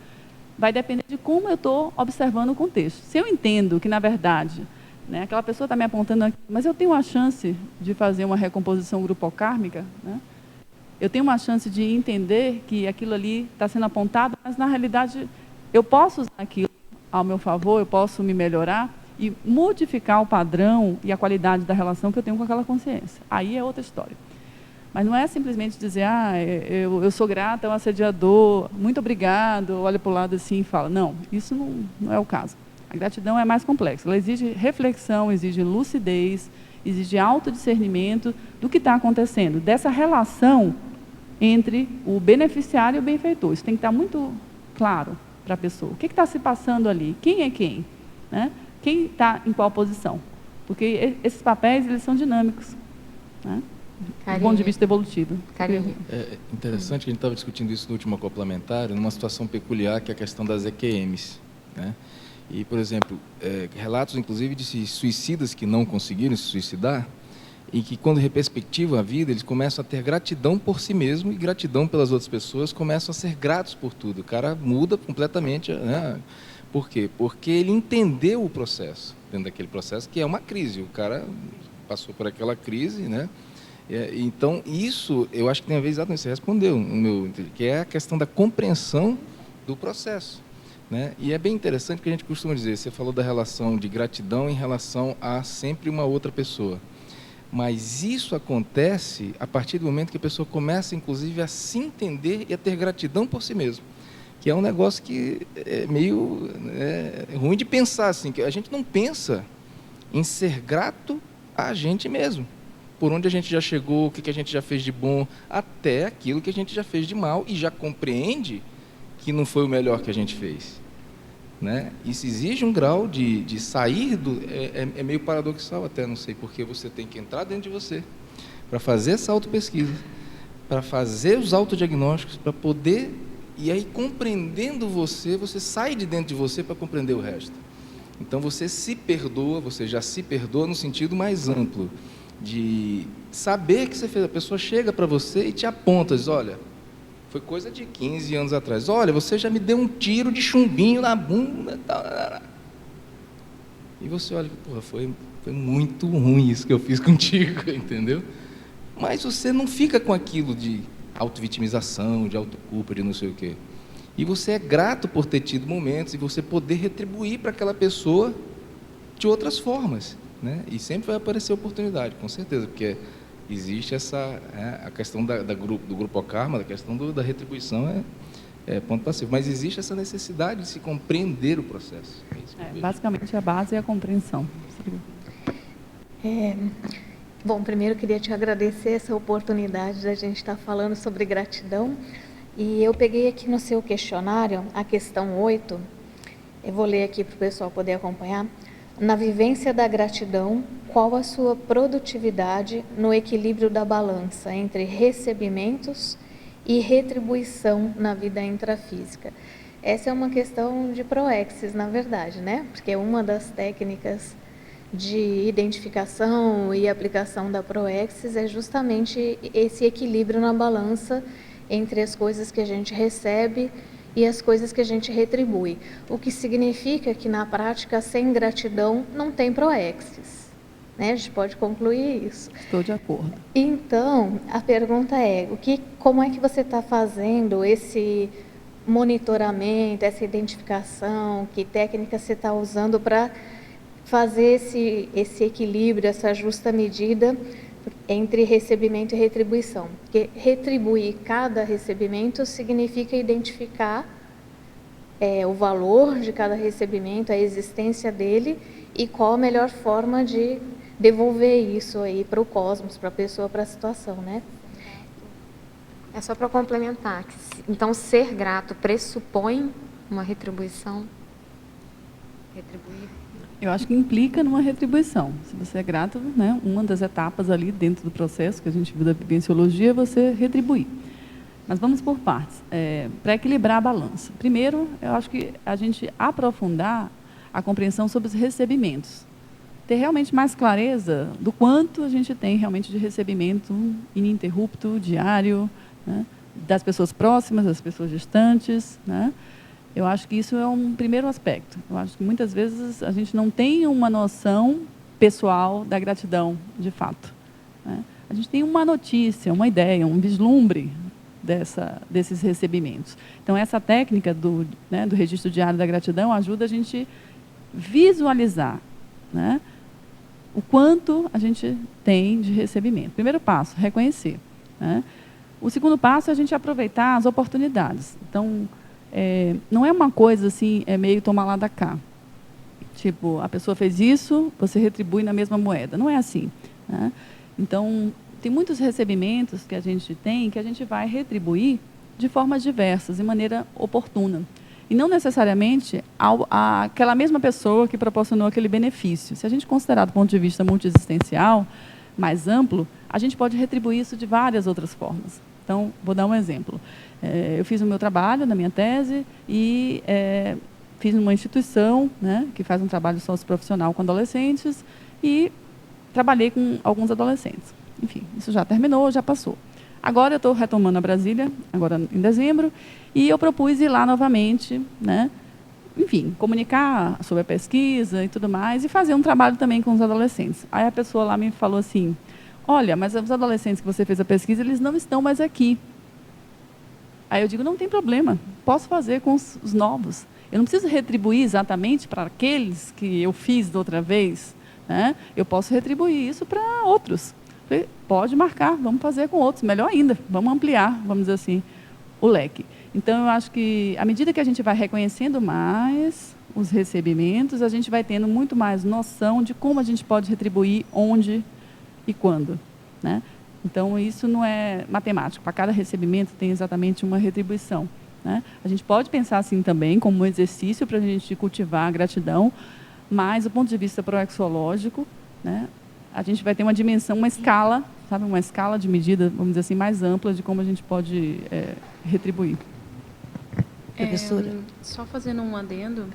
vai depender de como eu estou observando o contexto. Se eu entendo que, na verdade, né, aquela pessoa está me apontando aqui, mas eu tenho uma chance de fazer uma recomposição grupocármica, né, eu tenho uma chance de entender que aquilo ali está sendo apontado, mas, na realidade, eu posso usar aquilo ao meu favor, eu posso me melhorar e modificar o padrão e a qualidade da relação que eu tenho com aquela consciência. Aí é outra história. Mas não é simplesmente dizer, eu sou grata ao assediador, muito obrigado, olha para o lado assim e fala. Não, isso não é o caso. A gratidão é mais complexa. Ela exige reflexão, exige lucidez, exige autodiscernimento do que está acontecendo, dessa relação entre o beneficiário e o benfeitor. Isso tem que estar muito claro para a pessoa. O que está se passando ali? Quem é quem? Né? Quem está em qual posição? Porque esses papéis, eles são dinâmicos, né? Do ponto de vista evolutivo. É interessante que a gente estava discutindo isso no último acoplamentário, numa situação peculiar, que é a questão das EQMs. Né? E, por exemplo, relatos, inclusive, de suicidas que não conseguiram se suicidar, e que, quando reperspectivam a vida, eles começam a ter gratidão por si mesmo e gratidão pelas outras pessoas, começam a ser gratos por tudo. O cara muda completamente. Né? Por quê? Porque ele entendeu o processo, dentro daquele processo, que é uma crise. O cara passou por aquela crise, né? Então, isso, eu acho que tem a ver exatamente, você respondeu, que é a questão da compreensão do processo. Né? E é bem interessante que a gente costuma dizer, você falou da relação de gratidão em relação a sempre uma outra pessoa. Mas isso acontece a partir do momento que a pessoa começa, inclusive, a se entender e a ter gratidão por si mesmo. Que é um negócio que é meio ruim de pensar, assim, que a gente não pensa em ser grato a gente mesmo. Por onde a gente já chegou, o que a gente já fez de bom, até aquilo que a gente já fez de mal e já compreende que não foi o melhor que a gente fez. Né? Isso exige um grau de sair do... É meio paradoxal até, não sei, porque você tem que entrar dentro de você para fazer essa autopesquisa, para fazer os autodiagnósticos, para poder... E aí, compreendendo você, você sai de dentro de você para compreender o resto. Então, você se perdoa, você já se perdoa no sentido mais amplo, de saber que você fez. A pessoa chega para você e te aponta, diz, olha, foi coisa de 15 anos atrás, olha, você já me deu um tiro de chumbinho na bunda, e você olha, porra, foi muito ruim isso que eu fiz contigo, entendeu? Mas você não fica com aquilo de autovitimização, de autoculpa, de não sei o quê. E você é grato por ter tido momentos e você poder retribuir para aquela pessoa de outras formas. Né? E sempre vai aparecer oportunidade, com certeza, porque existe a questão do grupo karma, a questão da retribuição é ponto passivo, mas existe essa necessidade de se compreender o processo. Basicamente, a base é a compreensão. Bom, primeiro eu queria te agradecer essa oportunidade da gente estar falando sobre gratidão, e eu peguei aqui no seu questionário a questão 8, eu vou ler aqui para o pessoal poder acompanhar. Na vivência da gratidão, qual a sua produtividade no equilíbrio da balança entre recebimentos e retribuição na vida intrafísica? Essa é uma questão de proexis, na verdade, né? Porque uma das técnicas de identificação e aplicação da proexis é justamente esse equilíbrio na balança entre as coisas que a gente recebe e as coisas que a gente retribui, o que significa que na prática, sem gratidão, não tem proexis. Né? A gente pode concluir isso. Estou de acordo. Então, a pergunta é, como é que você está fazendo esse monitoramento, essa identificação, que técnica você está usando para fazer esse equilíbrio, essa justa medida entre recebimento e retribuição. Porque retribuir cada recebimento significa identificar o valor de cada recebimento, a existência dele e qual a melhor forma de devolver isso aí para o cosmos, para a pessoa, para a situação, né? É só para complementar. Então, ser grato pressupõe uma retribuição? Retribuir? Eu acho que implica numa retribuição. Se você é grato, né, uma das etapas ali dentro do processo que a gente viu da vivenciologia é você retribuir. Mas vamos por partes. Para equilibrar a balança. Primeiro, eu acho que a gente aprofundar a compreensão sobre os recebimentos. Ter realmente mais clareza do quanto a gente tem realmente de recebimento ininterrupto, diário, né, das pessoas próximas, das pessoas distantes, né? Eu acho que isso é um primeiro aspecto. Eu acho que muitas vezes a gente não tem uma noção pessoal da gratidão, de fato, né? A gente tem uma notícia, uma ideia, um vislumbre desses recebimentos. Então, essa técnica do registro diário da gratidão ajuda a gente visualizar, né, o quanto a gente tem de recebimento. Primeiro passo, reconhecer, né? O segundo passo é a gente aproveitar as oportunidades. Então, não é uma coisa assim, meio tomar lá da cá. Tipo, a pessoa fez isso, você retribui na mesma moeda. Não é assim, né? Então, tem muitos recebimentos que a gente tem que a gente vai retribuir de formas diversas, de maneira oportuna. E não necessariamente aquela mesma pessoa que proporcionou aquele benefício. Se a gente considerar do ponto de vista multiexistencial, mais amplo, a gente pode retribuir isso de várias outras formas. Então, vou dar um exemplo. Eu fiz o meu trabalho na minha tese e fiz numa instituição, né, que faz um trabalho socioprofissional com adolescentes e trabalhei com alguns adolescentes. Enfim, isso já terminou, já passou. Agora eu estou retomando a Brasília, agora em dezembro, e eu propus ir lá novamente, né, enfim, comunicar sobre a pesquisa e tudo mais, e fazer um trabalho também com os adolescentes. Aí a pessoa lá me falou assim, olha, mas os adolescentes que você fez a pesquisa, eles não estão mais aqui. Aí eu digo, não tem problema, posso fazer com os novos. Eu não preciso retribuir exatamente para aqueles que eu fiz da outra vez, né? Eu posso retribuir isso para outros. Falei, pode marcar, vamos fazer com outros, melhor ainda, vamos ampliar, vamos dizer assim, o leque. Então, eu acho que, à medida que a gente vai reconhecendo mais os recebimentos, a gente vai tendo muito mais noção de como a gente pode retribuir, onde e quando, né? Então, isso não é matemático. Para cada recebimento tem exatamente uma retribuição, né? A gente pode pensar assim também, como um exercício para a gente cultivar a gratidão, mas, do ponto de vista proexológico, né, a gente vai ter uma dimensão, uma escala, sabe, uma escala de medida, vamos dizer assim, mais ampla de como a gente pode retribuir. Professora? Só fazendo um adendo,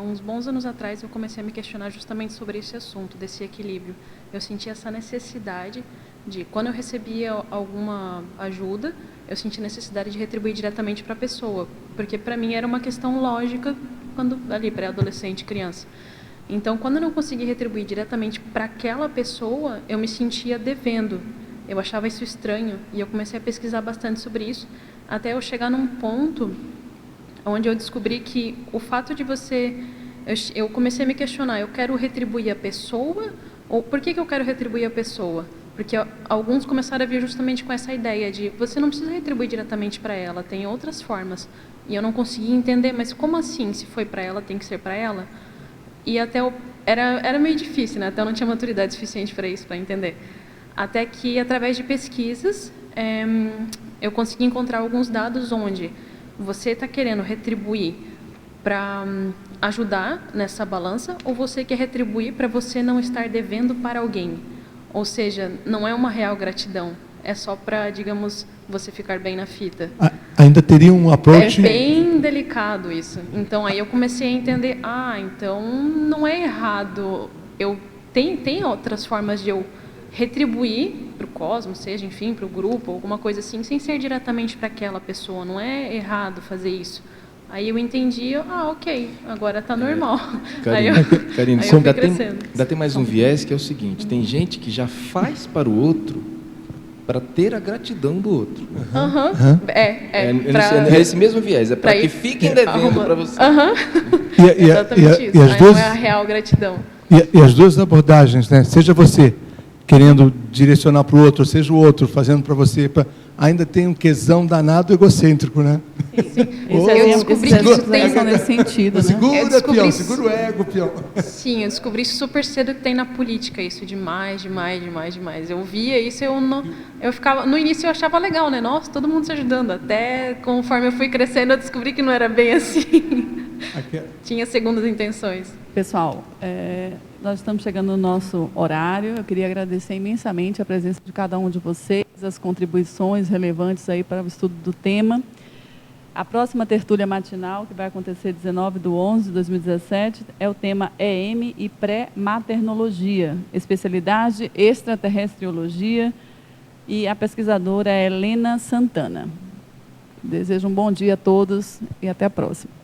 uns bons anos atrás eu comecei a me questionar justamente sobre esse assunto, desse equilíbrio. Eu senti essa necessidade de, quando eu recebia alguma ajuda, eu senti necessidade de retribuir diretamente para a pessoa, porque para mim era uma questão lógica, quando ali, pré-adolescente, criança. Então, quando eu não consegui retribuir diretamente para aquela pessoa, eu me sentia devendo. Eu achava isso estranho e eu comecei a pesquisar bastante sobre isso, até eu chegar num ponto onde eu descobri que o fato de você... Eu comecei a me questionar, eu quero retribuir a pessoa ou por que eu quero retribuir a pessoa? Porque alguns começaram a vir justamente com essa ideia de você não precisa retribuir diretamente para ela, tem outras formas. E eu não conseguia entender, mas como assim? Se foi para ela, tem que ser para ela? E até era meio difícil, né? Até eu não tinha maturidade suficiente para isso, para entender. Até que, através de pesquisas, eu consegui encontrar alguns dados onde você está querendo retribuir para ajudar nessa balança ou você quer retribuir para você não estar devendo para alguém. Ou seja, não é uma real gratidão, é só para, digamos, você ficar bem na fita. Ainda teria um approach... É bem delicado isso. Então, aí eu comecei a entender, então não é errado. Tem outras formas de eu retribuir para o cosmos, seja, enfim, para o grupo, alguma coisa assim, sem ser diretamente para aquela pessoa. Não é errado fazer isso. Aí eu entendi, ok, agora está normal. Karine, aí eu fui crescendo. Ainda tem mais um viés que é o seguinte, tem gente que já faz para o outro para ter a gratidão do outro. Nesse mesmo viés, é para que fiquem devendo para você. Exatamente isso. Aí não é a real gratidão. E as duas abordagens, né? Seja você querendo direcionar para o outro, seja o outro fazendo para você, ainda tem um quesão danado egocêntrico, né? Sim. Eu descobri que isso tem nesse sentido, né? Segura o ego, peão. Sim, eu descobri super cedo que tem na política isso, demais. Eu via isso, eu ficava, no início eu achava legal, né? Nossa, todo mundo se ajudando. Até conforme eu fui crescendo, eu descobri que não era bem assim. Tinha segundas intenções. Pessoal, nós estamos chegando no nosso horário. Eu queria agradecer imensamente a presença de cada um de vocês, as contribuições relevantes aí para o estudo do tema. A próxima tertúlia matinal, que vai acontecer 19/11/2017, é o tema EM e pré-maternologia, especialidade extraterrestriologia, e a pesquisadora é Helena Santana. Desejo um bom dia a todos e até a próxima.